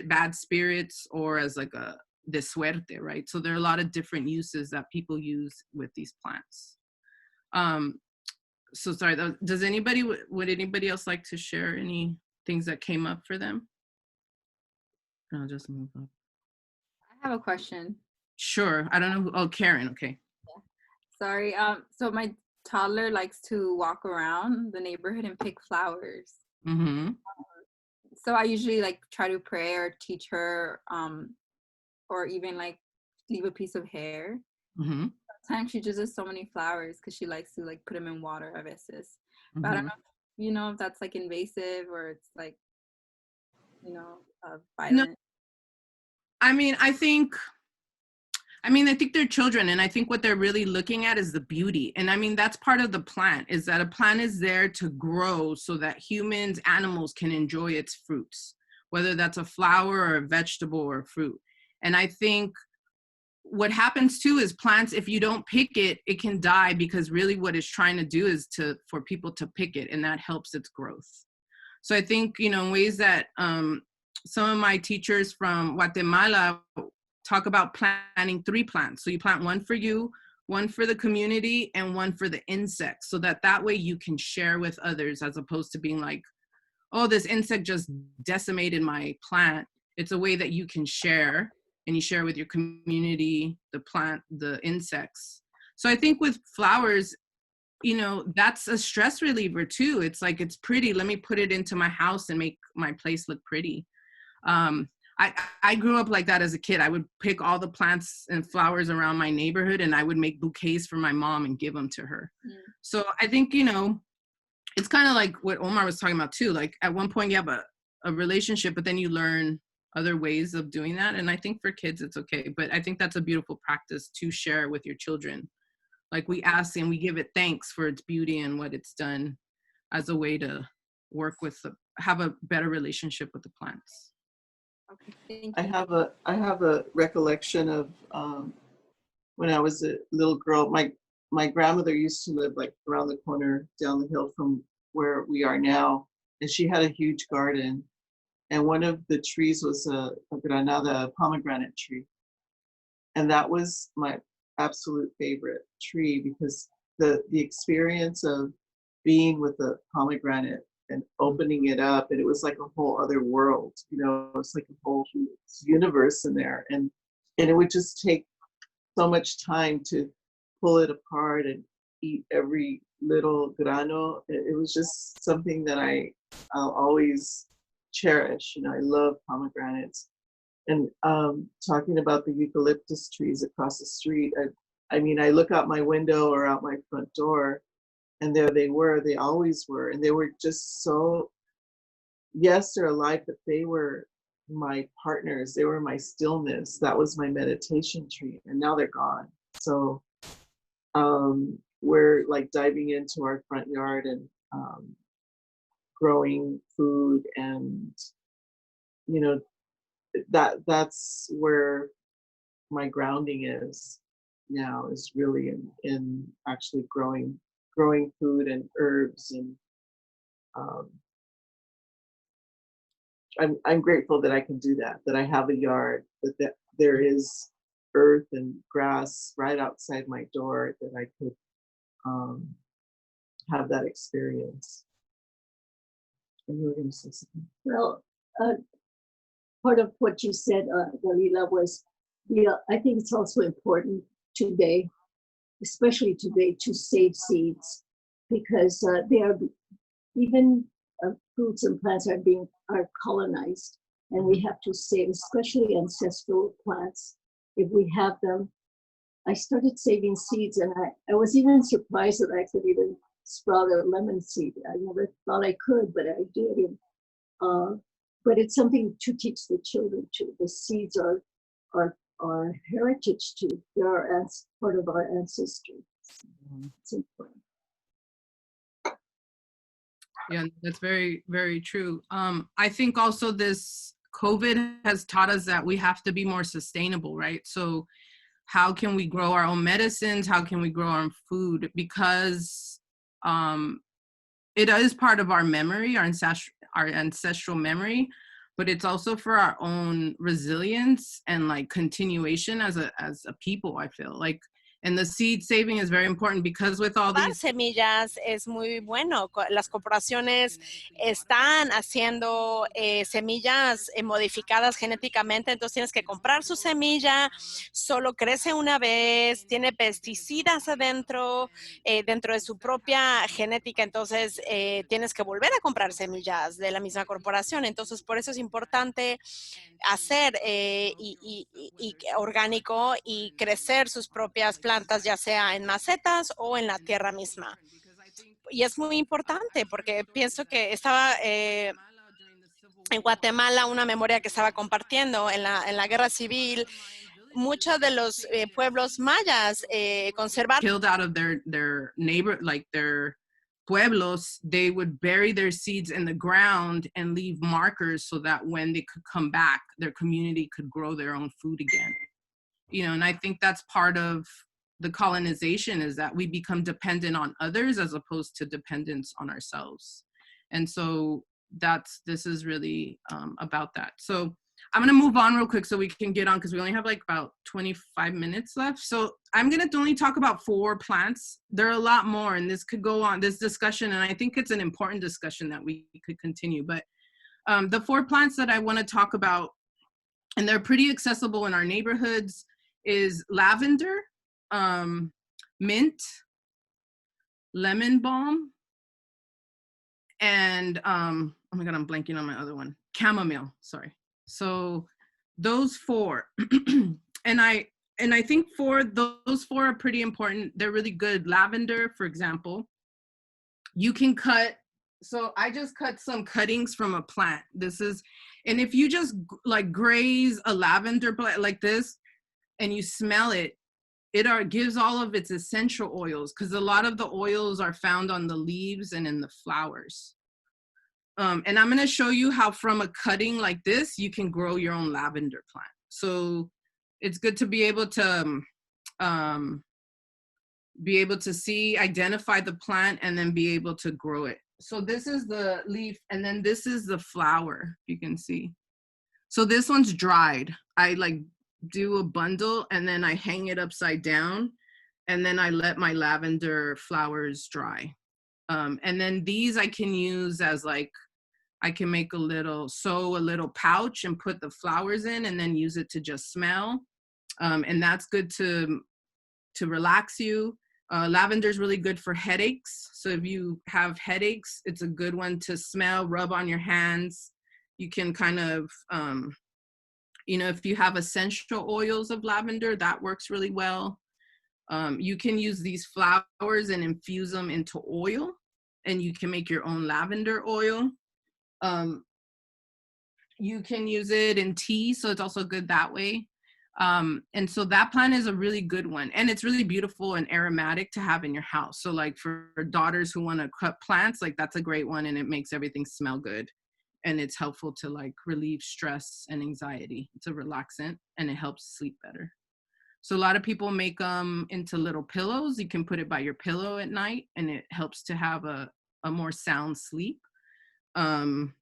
bad spirits, or as like de suerte, right? So there are a lot of different uses that people use with these plants. So sorry, would anybody else like to share any things that came up for them? I'll just move up. I have a question. Sure. I don't know. Oh, Karen. Okay. Yeah. Sorry. So my toddler likes to walk around the neighborhood and pick flowers. Mm-hmm. So I usually like try to pray or teach her, or even like leave a piece of hair. Mm-hmm. Sometimes she just does so many flowers because she likes to like put them in water a veces. But I don't know, you know, if that's like invasive or it's like, you know, violent. No. I mean, I think they're children, and I think what they're really looking at is the beauty. And I mean, that's part of the plant, is that a plant is there to grow so that humans, animals can enjoy its fruits, whether that's a flower or a vegetable or a fruit. And I think what happens too is plants, if you don't pick it, it can die, because really what it's trying to do is for people to pick it, and that helps its growth. So I think, you know, in ways that some of my teachers from Guatemala talk about planting 3 plants. So you plant one for you, one for the community, and one for the insects, so that way you can share with others, as opposed to being like, oh, this insect just decimated my plant. It's a way that you can share, and you share with your community, the plant, the insects. So I think with flowers, you know, that's a stress reliever too. It's like, it's pretty, let me put it into my house and make my place look pretty. I grew up like that as a kid. I would pick all the plants and flowers around my neighborhood, and I would make bouquets for my mom and give them to her. So I think, you know, it's kind of like what Omar was talking about too. Like at one point you have a relationship, but then you learn other ways of doing that. And I think for kids, it's okay. But I think that's a beautiful practice to share with your children. Like we ask and we give it thanks for its beauty and what it's done, as a way to work with, have a better relationship with the plants. Okay, thank you. I have a recollection of when I was a little girl. My grandmother used to live like around the corner down the hill from where we are now, and she had a huge garden. And one of the trees was a granada, a pomegranate tree, and that was my absolute favorite tree, because the experience of being with the pomegranate and opening it up, and it was like a whole other world, you know, it's like a whole universe in there, and it would just take so much time to pull it apart and eat every little grano. It was just something that I'll always cherish. You know, I love pomegranates. And talking about the eucalyptus trees across the street, I mean, I look out my window or out my front door, and there they always were. And they were just so, yes, they're alive, but they were my partners. They were my stillness. That was my meditation tree, and now they're gone. So we're like diving into our front yard and growing food, and, you know, that's where my grounding is now, is really in actually growing growing food and herbs, and I'm grateful that I can do that, that I have a yard, that there is earth and grass right outside my door, that I could have that experience. And you were going to say something? Well, part of what you said, Dalila, was I think it's also important today, especially today, to save seeds, because they are, even fruits and plants are colonized, and we have to save, especially ancestral plants, if we have them. I started saving seeds, and I was even surprised that I could even sprout a lemon seed. I never thought I could, but I did. And, but it's something to teach the children too. The seeds are heritage too. They are part of our ancestry. It's important. Yeah, that's very, very true. I think also this COVID has taught us that we have to be more sustainable, right? So how can we grow our own medicines? How can we grow our own food? Because it is part of our memory, our ancestral memory, but it's also for our own resilience and like continuation as a people, I feel like. And the seed saving is very important because with all these semillas es muy bueno. Las corporaciones están haciendo semillas modificadas genéticamente, entonces tienes que comprar su semilla, solo crece una vez, tiene pesticidas adentro, dentro de su propia genética, entonces tienes que volver a comprar semillas de la misma corporación. Entonces por eso es importante hacer y orgánico y crecer sus propias plantas, ya sea en macetas o en la tierra misma. Y es muy importante porque pienso que estaba en Guatemala una memoria que estaba compartiendo en la guerra civil. Muchos de los pueblos mayas conservaron. Killed out of their neighbor, like their pueblos, they would bury their seeds in the ground and leave markers so that when they could come back, their community could grow their own food again. You know, and I think that's part of the colonization, is that we become dependent on others as opposed to dependence on ourselves. And so this is really about that. So I'm going to move on real quick so we can get on, because we only have like about 25 minutes left. So I'm going to only talk about 4 plants. There are a lot more, and this could go on, this discussion, and I think it's an important discussion that we could continue. But the 4 plants that I want to talk about, and they're pretty accessible in our neighborhoods, is lavender, mint, lemon balm, and oh my God, I'm blanking on my other one, chamomile, sorry. So those 4, and I think those 4 are pretty important. They're really good. Lavender, for example, you can cut. So I just cut some cuttings from a plant. And if you just like graze a lavender plant like this and you smell it, it gives all of its essential oils, because a lot of the oils are found on the leaves and in the flowers. And I'm going to show you how from a cutting like this, you can grow your own lavender plant. So it's good to be able to identify the plant and then be able to grow it. So this is the leaf, and then this is the flower, you can see. So this one's dried. I like do a bundle and then I hang it upside down, and then I let my lavender flowers dry. And then these I can use as like, I can make sew a little pouch and put the flowers in, and then use it to just smell. And that's good to relax you. Lavender is really good for headaches. So if you have headaches, it's a good one to smell, rub on your hands. You can kind of, if you have essential oils of lavender, that works really well. You can use these flowers and infuse them into oil, and you can make your own lavender oil. You can use it in tea, so it's also good that way. And so that plant is a really good one, and it's really beautiful and aromatic to have in your house. So like for daughters who want to cut plants, like that's a great one, and it makes everything smell good, and it's helpful to like relieve stress and anxiety. It's a relaxant, and it helps sleep better. So a lot of people make them into little pillows. You can put it by your pillow at night, and it helps to have a more sound sleep. And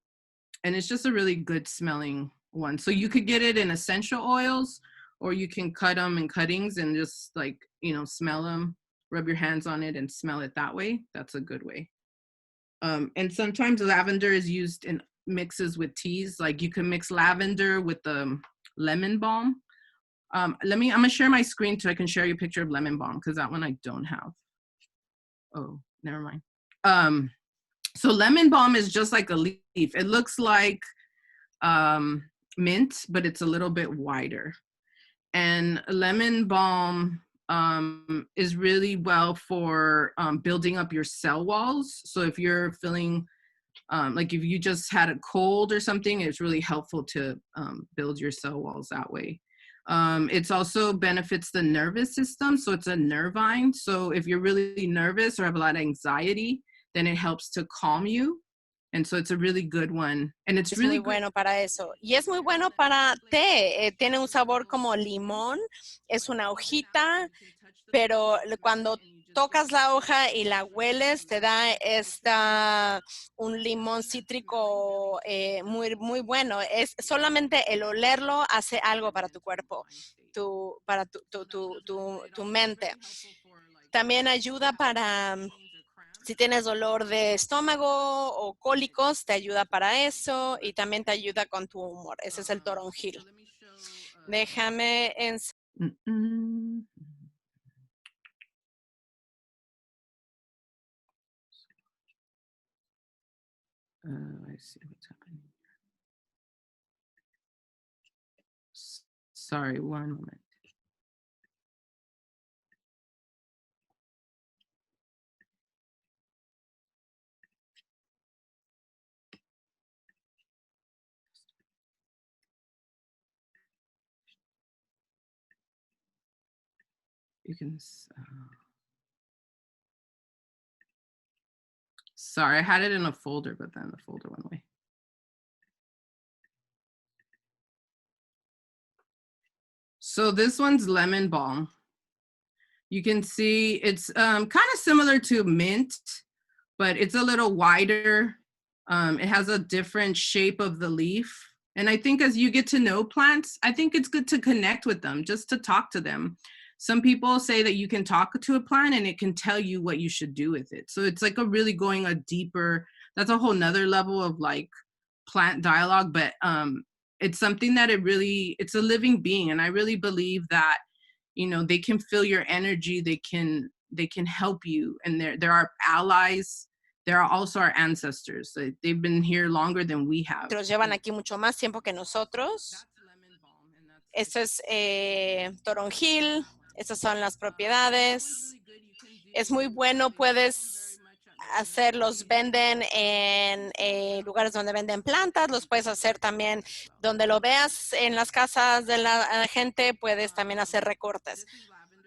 it's just a really good smelling one. So you could get it in essential oils, or you can cut them in cuttings and just like, you know, smell them, rub your hands on it and smell it that way. That's a good way. And sometimes lavender is used in mixes with teas. Like you can mix lavender with the lemon balm. I'm gonna share my screen so I can share you a picture of lemon balm, because that one I don't have. Oh, never mind. So lemon balm is just like a leaf. It looks like mint, but it's a little bit wider. And lemon balm is really well for building up your cell walls. So if you're feeling like if you just had a cold or something, it's really helpful to build your cell walls that way. It's also benefits the nervous system. So it's a nervine. So if you're really nervous or have a lot of anxiety, then it helps to calm you. And so it's a really good one. And it's really muy bueno para eso. Y es muy bueno para té. Tiene un sabor como limón. Es una hojita, pero cuando tocas la hoja y la hueles, te da un limón cítrico muy, muy bueno. Es solamente el olerlo hace algo para tu cuerpo, para tu mente. También ayuda para, si tienes dolor de estómago o cólicos, te ayuda para eso, y también te ayuda con tu humor. Ese es el toronjil. Déjame I see what's happening. Sorry, one moment. You can, sorry, I had it in a folder, but then the folder went away. So this one's lemon balm. You can see it's kind of similar to mint, but it's a little wider. It has a different shape of the leaf. And I think as you get to know plants, I think it's good to connect with them, just to talk to them. Some people say that you can talk to a plant and it can tell you what you should do with it. So it's like a really going a deeper, that's a whole nother level of like plant dialogue, but it's something that it's a living being. And I really believe that, you know, they can feel your energy, they can help you, and they're our allies. They're also our ancestors. They've been here longer than we have. Los llevan aquí mucho más tiempo que nosotros. Esto es toronjil. Estas son las propiedades. Es muy bueno, puedes los venden en lugares donde venden plantas, los puedes hacer también donde lo veas en las casas de la gente, puedes también hacer recortes.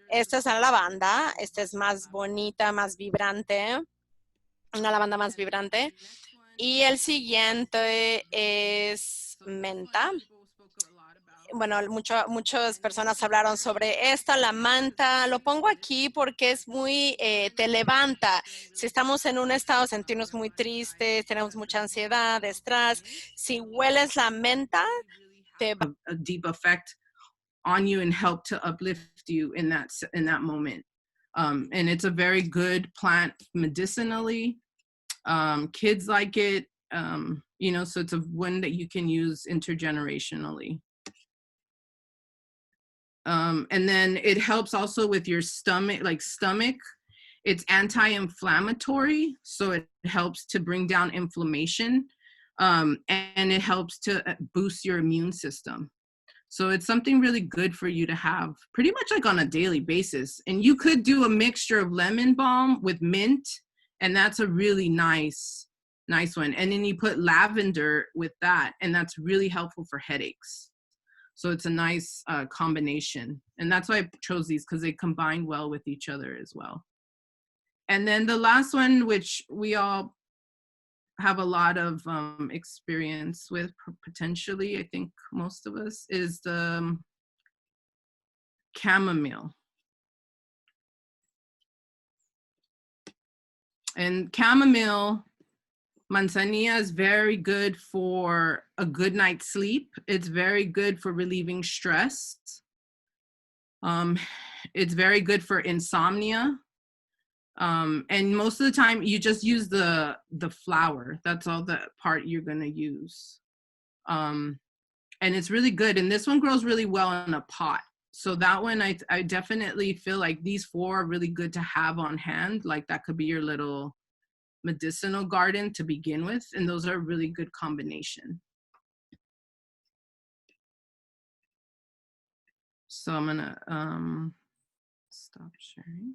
Esta es la lavanda, esta es más bonita, más vibrante, una lavanda más vibrante. Y el siguiente es menta. Bueno, muchas personas hablaron sobre esta, la manta. Lo pongo aquí porque es muy, te levanta. Si estamos en un estado de sentirnos muy tristes, tenemos mucha ansiedad, estrés, si hueles la menta, te va a deep effect on you and help to uplift you in that moment. And it's a very good plant medicinally. Kids like it, you know, so it's a one that you can use intergenerationally. And then it helps also with your stomach, it's anti-inflammatory. So it helps to bring down inflammation. And it helps to boost your immune system. So it's something really good for you to have pretty much like on a daily basis. And you could do a mixture of lemon balm with mint, and that's a really nice one. And then you put lavender with that, and that's really helpful for headaches. So it's a nice combination. And that's why I chose these, because they combine well with each other as well. And then the last one, which we all have a lot of experience with potentially, I think most of us, is the chamomile. And chamomile, manzanilla, is very good for a good night's sleep. It's very good for relieving stress. It's very good for insomnia. And most of the time you just use the flower. That's all the part you're gonna use. And it's really good. And this one grows really well in a pot. So that one, I definitely feel like these 4 are really good to have on hand. Like that could be your little medicinal garden to begin with. And those are a really good combination. So I'm gonna stop sharing.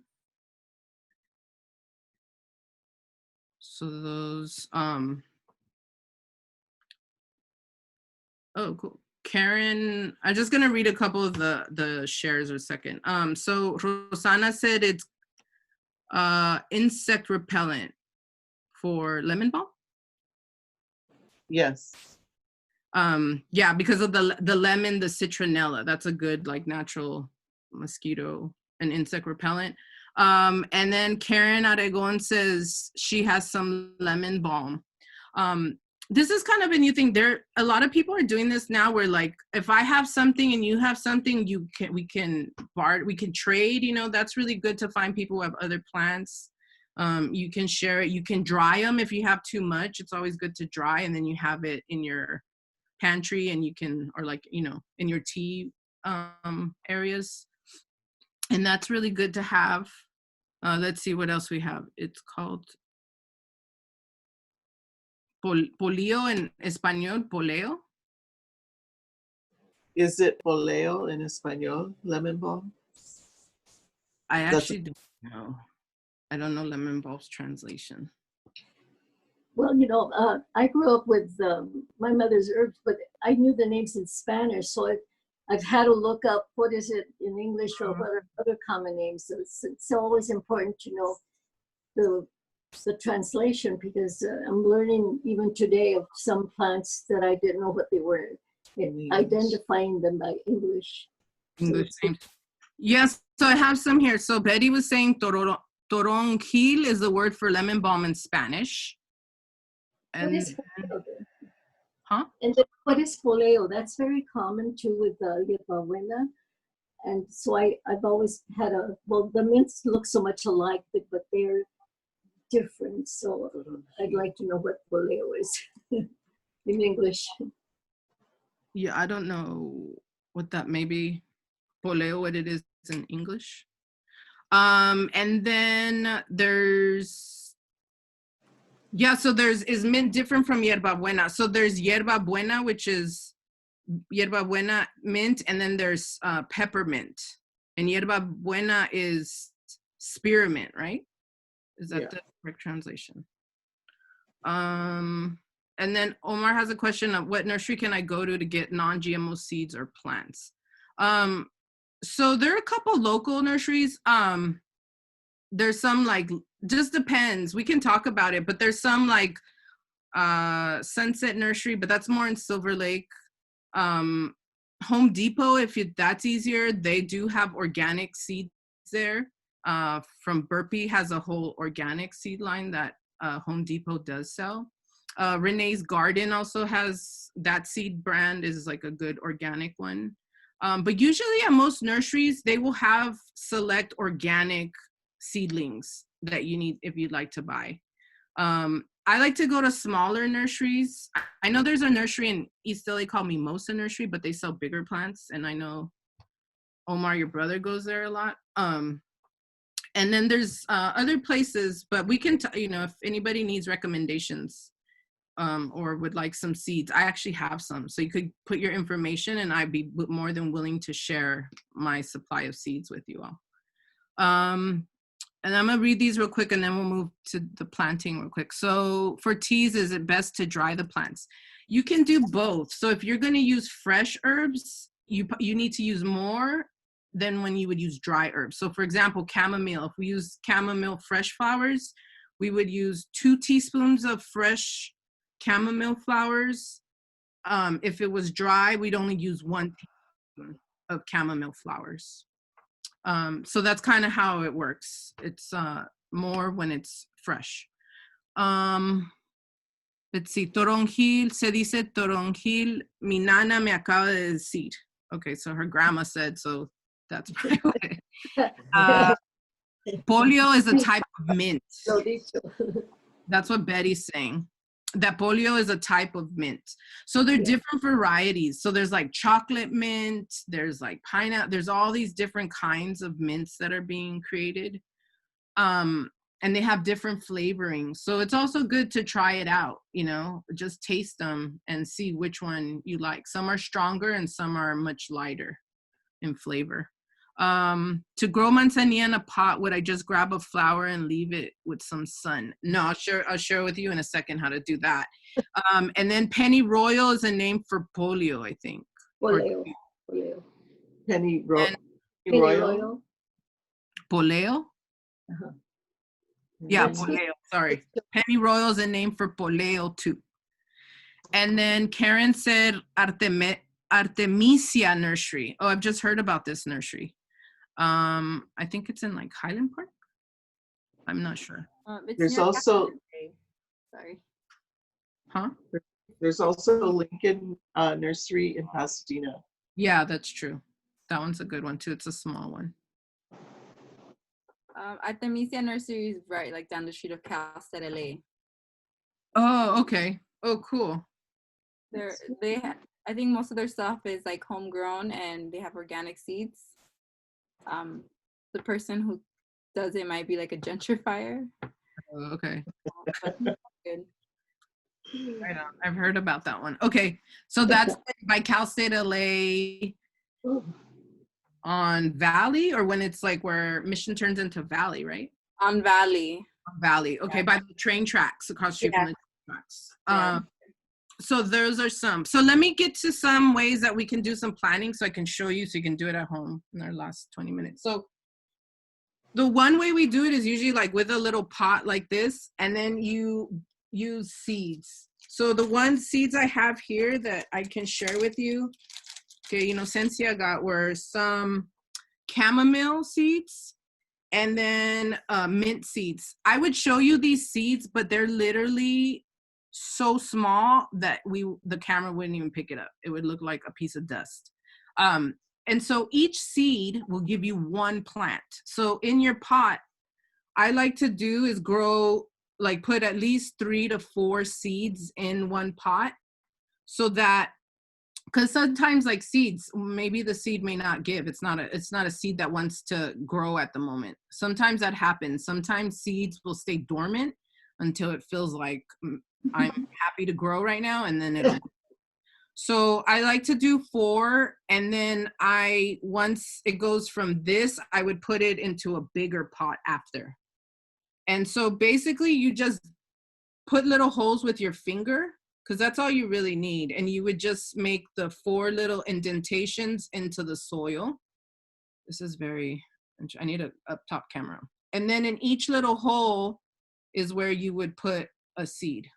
So those, oh, cool. Karen, I'm just gonna read a couple of the shares in a second. So Rosanna said it's insect repellent for lemon balm. Yes. Yeah, because of the lemon, the citronella. That's a good like natural mosquito and insect repellent. And then Karen Aragon says she has some lemon balm. This is kind of a new thing. A lot of people are doing this now where like, if I have something and you have something, we can trade, you know. That's really good to find people who have other plants. You can share it. You can dry them if you have too much. It's always good to dry, and then you have it in your pantry, and you can, or like, you know, in your tea areas. And that's really good to have. Let's see what else we have. It's called poleo in español, poleo. Is it poleo in español, lemon balm? I actually don't know. I don't know lemon balm's translation. Well, you know, I grew up with my mother's herbs, but I knew the names in Spanish, so I've had to look up what is it in English or what are other common names. So it's always important to know the translation, because I'm learning even today of some plants that I didn't know what they were, identifying them by English. English names. Yes, so I have some here. So Betty was saying toronjil is the word for lemon balm in Spanish. And huh? And then what is poleo? That's very common too with hierba buena. And so I've always had the mints look so much alike, but they're different. So I'd like to know what poleo is in English. Yeah, I don't know what that may be. Poleo, what it is in English. And then there's, yeah, so is mint different from hierba buena? So there's hierba buena, which is hierba buena mint, and then there's peppermint. And hierba buena is spearmint, right? Is that the correct translation? And then Omar has a question of what nursery can I go to get non-GMO seeds or plants? So there are a couple local nurseries. There's some like, just depends. We can talk about it, but there's some like Sunset Nursery, but that's more in Silver Lake. Home Depot, that's easier. They do have organic seeds there. From Burpee has a whole organic seed line that Home Depot does sell. Renee's Garden also has that seed brand, is like a good organic one. But usually at most nurseries, they will have select organic seedlings that you need if you'd like to buy. I like to go to smaller nurseries. I know there's a nursery in East LA called Mimosa Nursery, but they sell bigger plants. And I know Omar, your brother, goes there a lot. And then there's other places, but we can, if anybody needs recommendations or would like some seeds, I actually have some. So you could put your information and I'd be more than willing to share my supply of seeds with you all. And I'm gonna read these real quick and then we'll move to the planting real quick. So for teas, is it best to dry the plants? You can do both. So if you're gonna use fresh herbs, you need to use more than when you would use dry herbs. So for example, chamomile, if we use chamomile fresh flowers, we would use 2 teaspoons of fresh chamomile flowers. If it was dry, we'd only use 1 teaspoon of chamomile flowers. So that's kind of how it works. It's more when it's fresh. Let's see, toronjil, se dice toronjil, mi nana me acaba de decir. Okay, so her grandma said, so that's probably what it is. Polio is a type of mint. That's what Betty's saying. That polio is a type of mint. So there are different varieties. So there's like chocolate mint, there's like pineapple, there's all these different kinds of mints that are being created. And they have different flavorings. So it's also good to try it out, you know, just taste them and see which one you like. Some are stronger and some are much lighter in flavor. To grow manzanilla in a pot, would I just grab a flower and leave it with some sun? No, I'll share with you in a second how to do that. And then pennyroyal is a name for polio, I think. Polio. Pennyroyal. Polio? Uh-huh. Yeah, polio, sorry. Pennyroyal is a name for polio too. And then Karen said Artemisia nursery. Oh, I've just heard about this nursery. I think it's in like Highland Park. I'm not sure. There's also, sorry. Huh? There's also Lincoln Nursery in Pasadena. Yeah, that's true. That one's a good one too. It's a small one. Artemisia Nursery is right like down the street of Casa, LA. Oh, okay. Oh, cool. I think most of their stuff is like homegrown and they have organic seeds. The person who does it might be like a gentrifier. Oh, okay. Good. Right on. I've heard about that one. Okay, so that's by Cal State LA on Valley, or when it's like where Mission turns into Valley, right? On Valley. On Valley. Okay, by the train tracks, across the street from the train tracks. So those are some. So let me get to some ways that we can do some planning so I can show you so you can do it at home in our last 20 minutes. So the one way we do it is usually like with a little pot like this, and then you use seeds. So the one seeds I have here that I can share with you, okay, Inocencia got were some chamomile seeds and then mint seeds. I would show you these seeds, but they're literally so small that the camera wouldn't even pick it up. It would look like a piece of dust. And so each seed will give you one plant. So in your pot, I like to do is grow, like put at least 3 to 4 seeds in one pot, so that, because sometimes like seeds, maybe the seed may not give. It's not a seed that wants to grow at the moment. Sometimes that happens. Sometimes seeds will stay dormant until it feels like I'm happy to grow right now, and then it'll. So I like to do 4, and then once it goes from this, I would put it into a bigger pot after. And so basically you just put little holes with your finger, because that's all you really need. And you would just make the 4 little indentations into the soil. This is I need a up top camera. And then in each little hole is where you would put a seed.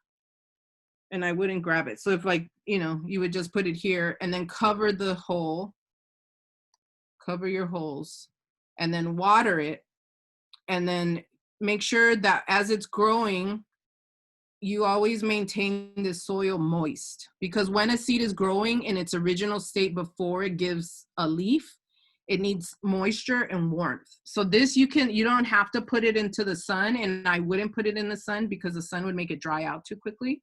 And I wouldn't grab it. So if like, you would just put it here and then cover the hole, cover your holes, and then water it. And then make sure that as it's growing, you always maintain the soil moist, because when a seed is growing in its original state before it gives a leaf, it needs moisture and warmth. So this you don't have to put it into the sun, and I wouldn't put it in the sun because the sun would make it dry out too quickly.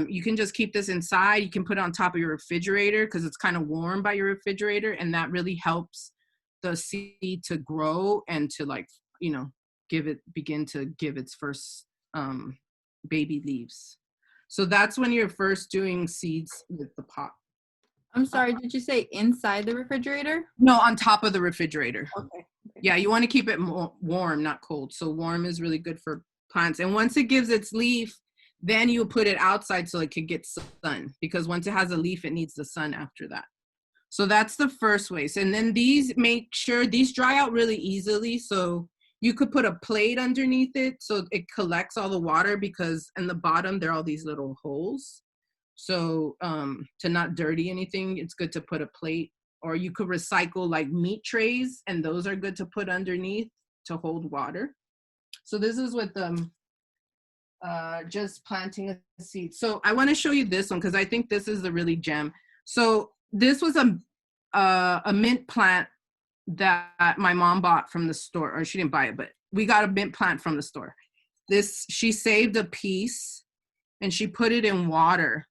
You can just keep this inside. You can put it on top of your refrigerator because it's kind of warm by your refrigerator, and that really helps the seed to grow and to begin to give its first baby leaves. So that's when you're first doing seeds with the pot. I'm sorry, did you say inside the refrigerator? No, on top of the refrigerator. Okay. Yeah, you want to keep it warm, not cold. So warm is really good for plants. And once it gives its leaf, then you put it outside so it could get sun, because once it has a leaf, it needs the sun after that. So that's the first way. So, and then make sure these dry out really easily. So you could put a plate underneath it so it collects all the water, because in the bottom, there are all these little holes. So to not dirty anything, it's good to put a plate or you could recycle like meat trays, and those are good to put underneath to hold water. So this is with just planting a seed. So I want to show you this one because I think this is the really gem. So this was a mint plant that my mom bought from the store, or she didn't buy it, but we got a mint plant from the store. She saved a piece and she put it in water.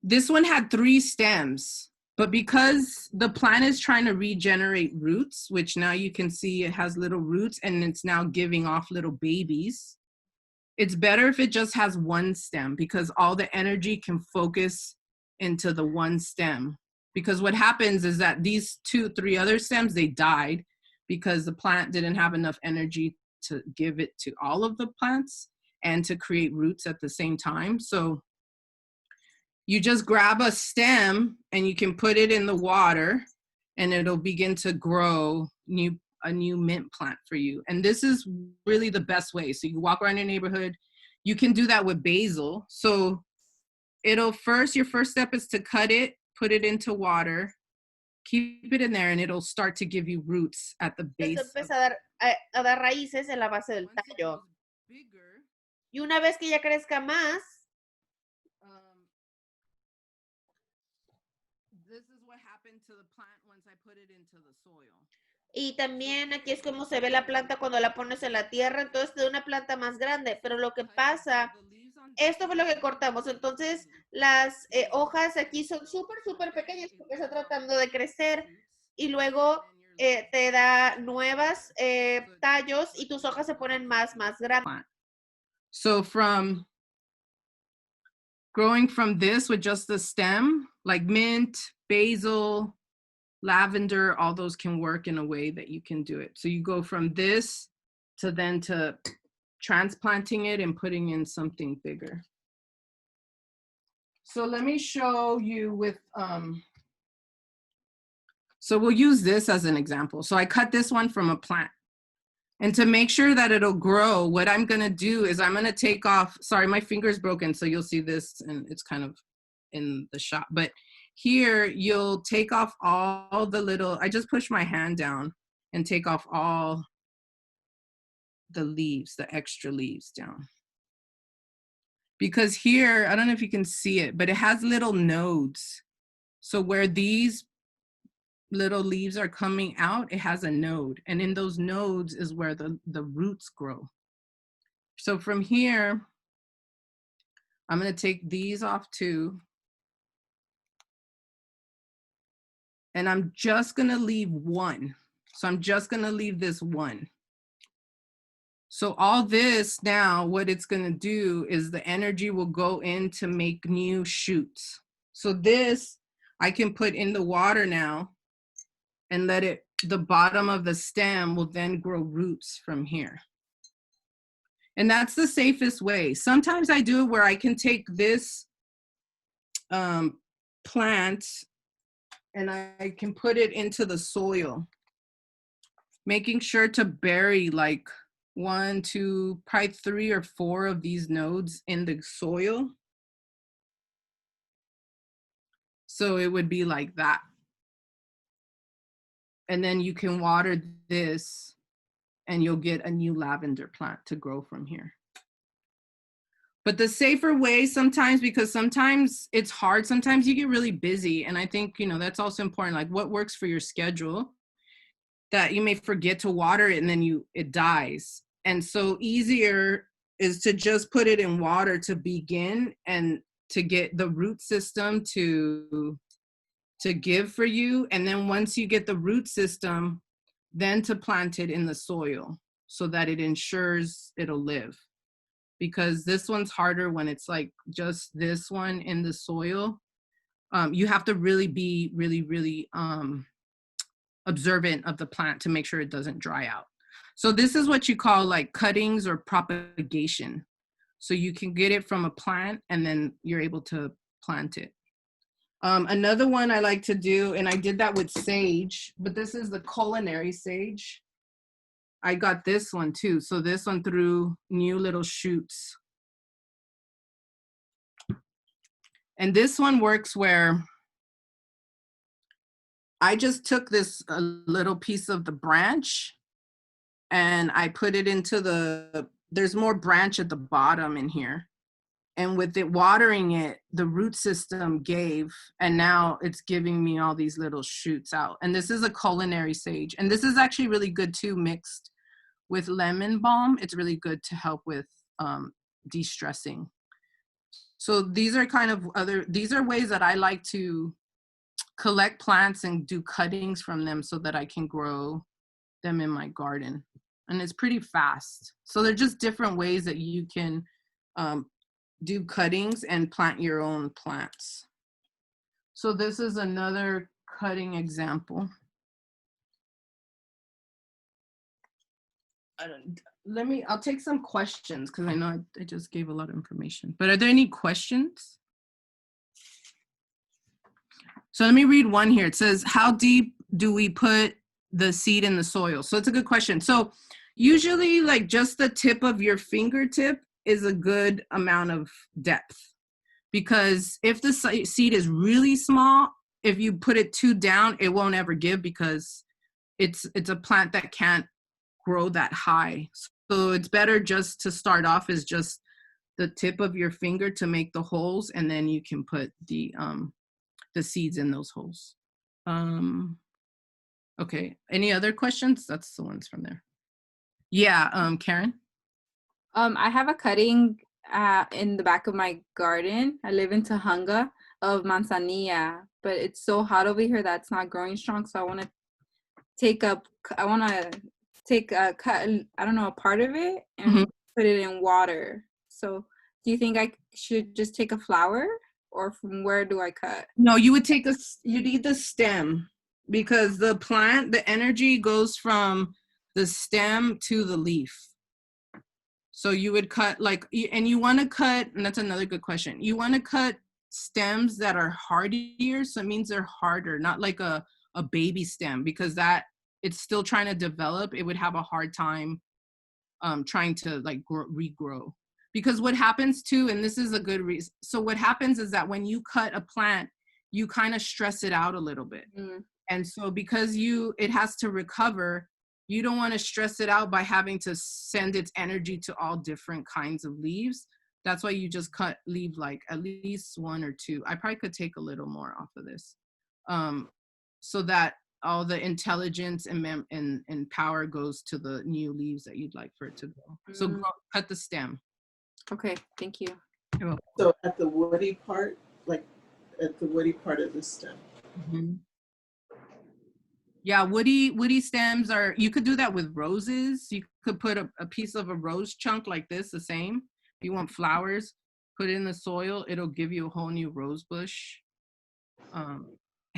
This one had 3 stems, but because the plant is trying to regenerate roots, which now you can see it has little roots and it's now giving off little babies, it's better if it just has 1 stem because all the energy can focus into the 1 stem. Because what happens is that these 2-3 other stems, they died because the plant didn't have enough energy to give it to all of the plants and to create roots at the same time. So you just grab a stem and you can put it in the water and it'll begin to grow a new mint plant for you. And this is really the best way. So you walk around your neighborhood. You can do that with basil. So your first step is to cut it, put it into water, keep it in there, and it'll start to give you roots at the base. Empieza a dar raíces en la base del tallo. Y una vez que ya crezca más, this is what happened to the plant once I put it into the soil. y también aquí es como se ve la planta cuando la pones en la tierra, entonces te da una planta más grande, pero lo que pasa, esto fue lo que cortamos, entonces las hojas aquí son súper pequeñas porque está tratando de crecer y luego te da nuevas tallos y tus hojas se ponen más grandes. So growing from this with just the stem, like mint, basil, lavender, all those can work in a way that you can do it. So you go from this to transplanting it and putting in something bigger. So let me show you with, so we'll use this as an example. So I cut this one from a plant. And to make sure that it'll grow, what I'm gonna do is I'm gonna take off, sorry, my finger's broken, so you'll see this and it's kind of in the shot. But here you'll take off all the little, I just push my hand down and take off all the leaves, the extra leaves down. Because here, I don't know if you can see it, but it has little nodes. So where these little leaves are coming out, it has a node. And in those nodes is where the roots grow. So from here, I'm gonna take these off too. And I'm just gonna leave one. So I'm just gonna leave this one. So all this now, what it's gonna do is the energy will go in to make new shoots. So this, I can put in the water now and let it, the bottom of the stem will then grow roots from here. And that's the safest way. Sometimes I do it where I can take this plant and I can put it into the soil, making sure to bury like 1, 2, probably 3 or 4 of these nodes in the soil. So it would be like that. And then you can water this and you'll get a new lavender plant to grow from here. But the safer way sometimes, because sometimes it's hard, sometimes you get really busy. And I think, you know, that's also important, like what works for your schedule, that you may forget to water it and then it dies. And so easier is to just put it in water to begin and to get the root system to give for you. And then once you get the root system, then to plant it in the soil so that it ensures it'll live. Because this one's harder when it's like just this one in the soil. You have to really be really observant of the plant to make sure it doesn't dry out. So this is what you call like cuttings or propagation. So you can get it from a plant and then you're able to plant it. Another one I like to do, and I did that with sage, but this is the Culinary Sage. I got this one too. So this one threw new little shoots. And this one works where I just took this little piece of the branch and I put it into there's more branch at the bottom in here. And with it watering it, the root system gave, and now it's giving me all these little shoots out. And this is a culinary sage. And this is actually really good too, mixed with lemon balm. It's really good to help with de-stressing. So these are these are ways that I like to collect plants and do cuttings from them so that I can grow them in my garden. And it's pretty fast. So they're just different ways that you can do cuttings and plant your own plants. So this is another cutting example. I'll take some questions because I know I just gave a lot of information. But are there any questions? So let me read one here. It says, how deep do we put the seed in the soil? So it's a good question. So usually like just the tip of your fingertip is a good amount of depth, because if the seed is really small, if you put it too down, it won't ever give because it's a plant that can't grow that high. So it's better just to start off as just the tip of your finger to make the holes, and then you can put the seeds in those holes. Okay, any other questions? That's the ones from there. Yeah, Karen? I have a cutting in the back of my garden. I live in Tahunga, of manzanilla, but it's so hot over here that it's not growing strong. So I want to take a cut, I don't know, a part of it and put it in water. So do you think I should just take a flower, or from where do I cut? No, you would you need the stem, because the plant, the energy goes from the stem to the leaf. So you would cut and you want to cut, and that's another good question. You want to cut stems that are hardier. So it means they're harder, not like a baby stem, because that it's still trying to develop. It would have a hard time trying to regrow. Because what happens too, and this is a good reason. So what happens is that when you cut a plant, you kind of stress it out a little bit. And so because it has to recover, you don't want to stress it out by having to send its energy to all different kinds of leaves. That's why you just leave like at least one or two. I probably could take a little more off of this, so that all the intelligence and power goes to the new leaves that you'd like for it to go. So cut the stem. Okay, thank you. So at the woody part, like at the woody part of the stem. Yeah, woody stems you could do that with roses. You could put a piece of a rose chunk like this, the same. If you want flowers, put it in the soil. It'll give you a whole new rose bush.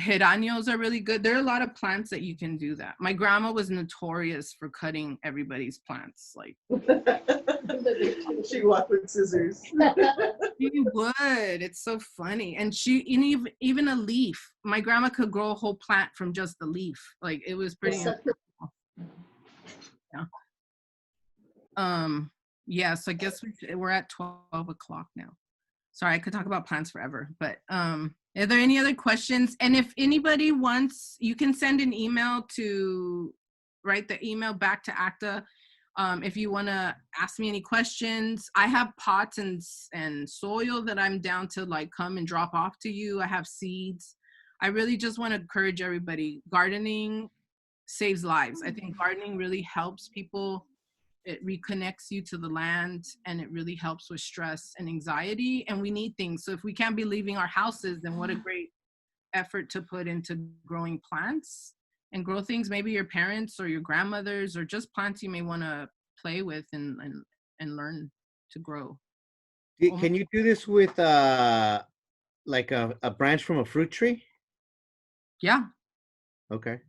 Geranios are really good. There are a lot of plants that you can do that. My grandma was notorious for cutting everybody's plants. Like she walked with scissors. She would. It's so funny. And even a leaf. My grandma could grow a whole plant from just the leaf. Like it was pretty incredible. Yeah. Yeah, so I guess we're at 12 o'clock now. Sorry, I could talk about plants forever, but are there any other questions? And if anybody wants, you can send an email to write the email back to ACTA. If you want to ask me any questions, I have pots and soil that I'm down to come and drop off to you. I have seeds. I really just want to encourage everybody. Gardening saves lives. I think gardening really helps people. It reconnects you to the land, and it really helps with stress and anxiety, and we need things. So if we can't be leaving our houses, then what a great effort to put into growing plants and grow things maybe your parents or your grandmothers, or just plants you may want to play with and learn to grow. Can you do this with like a branch from a fruit tree? Yeah. Okay.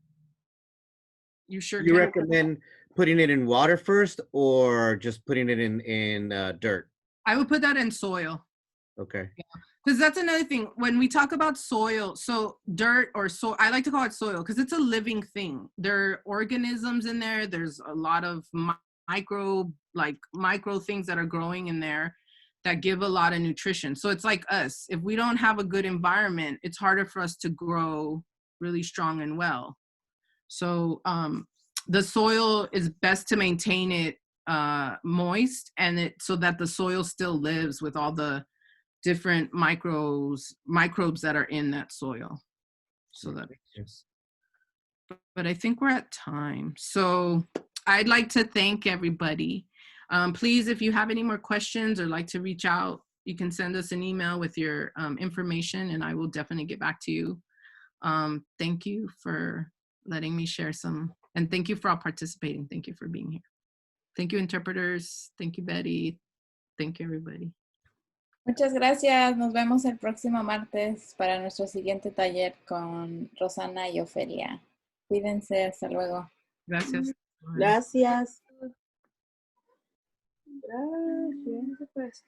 You sure you recommend putting it in water first, or just putting it in dirt? I would put that in soil. Okay. Because that's another thing. When we talk about soil, so dirt or soil, I like to call it soil because it's a living thing. There are organisms in there. There's a lot of micro things that are growing in there that give a lot of nutrition. So it's like us. If we don't have a good environment, it's harder for us to grow really strong and well. So the soil is best to maintain it moist, and so that the soil still lives with all the different microbes that are in that soil. So that, but I think we're at time. So I'd like to thank everybody. Please, if you have any more questions or like to reach out, you can send us an email with your information, and I will definitely get back to you. Thank you for letting me share some, and thank you for all participating. Thank you for being here. Thank you, interpreters. Thank you, Betty. Thank you, everybody. Muchas gracias. Nos vemos el próximo martes para nuestro siguiente taller con Rosana y Ofelia. Cuídense. Hasta luego. Gracias. Gracias. Gracias.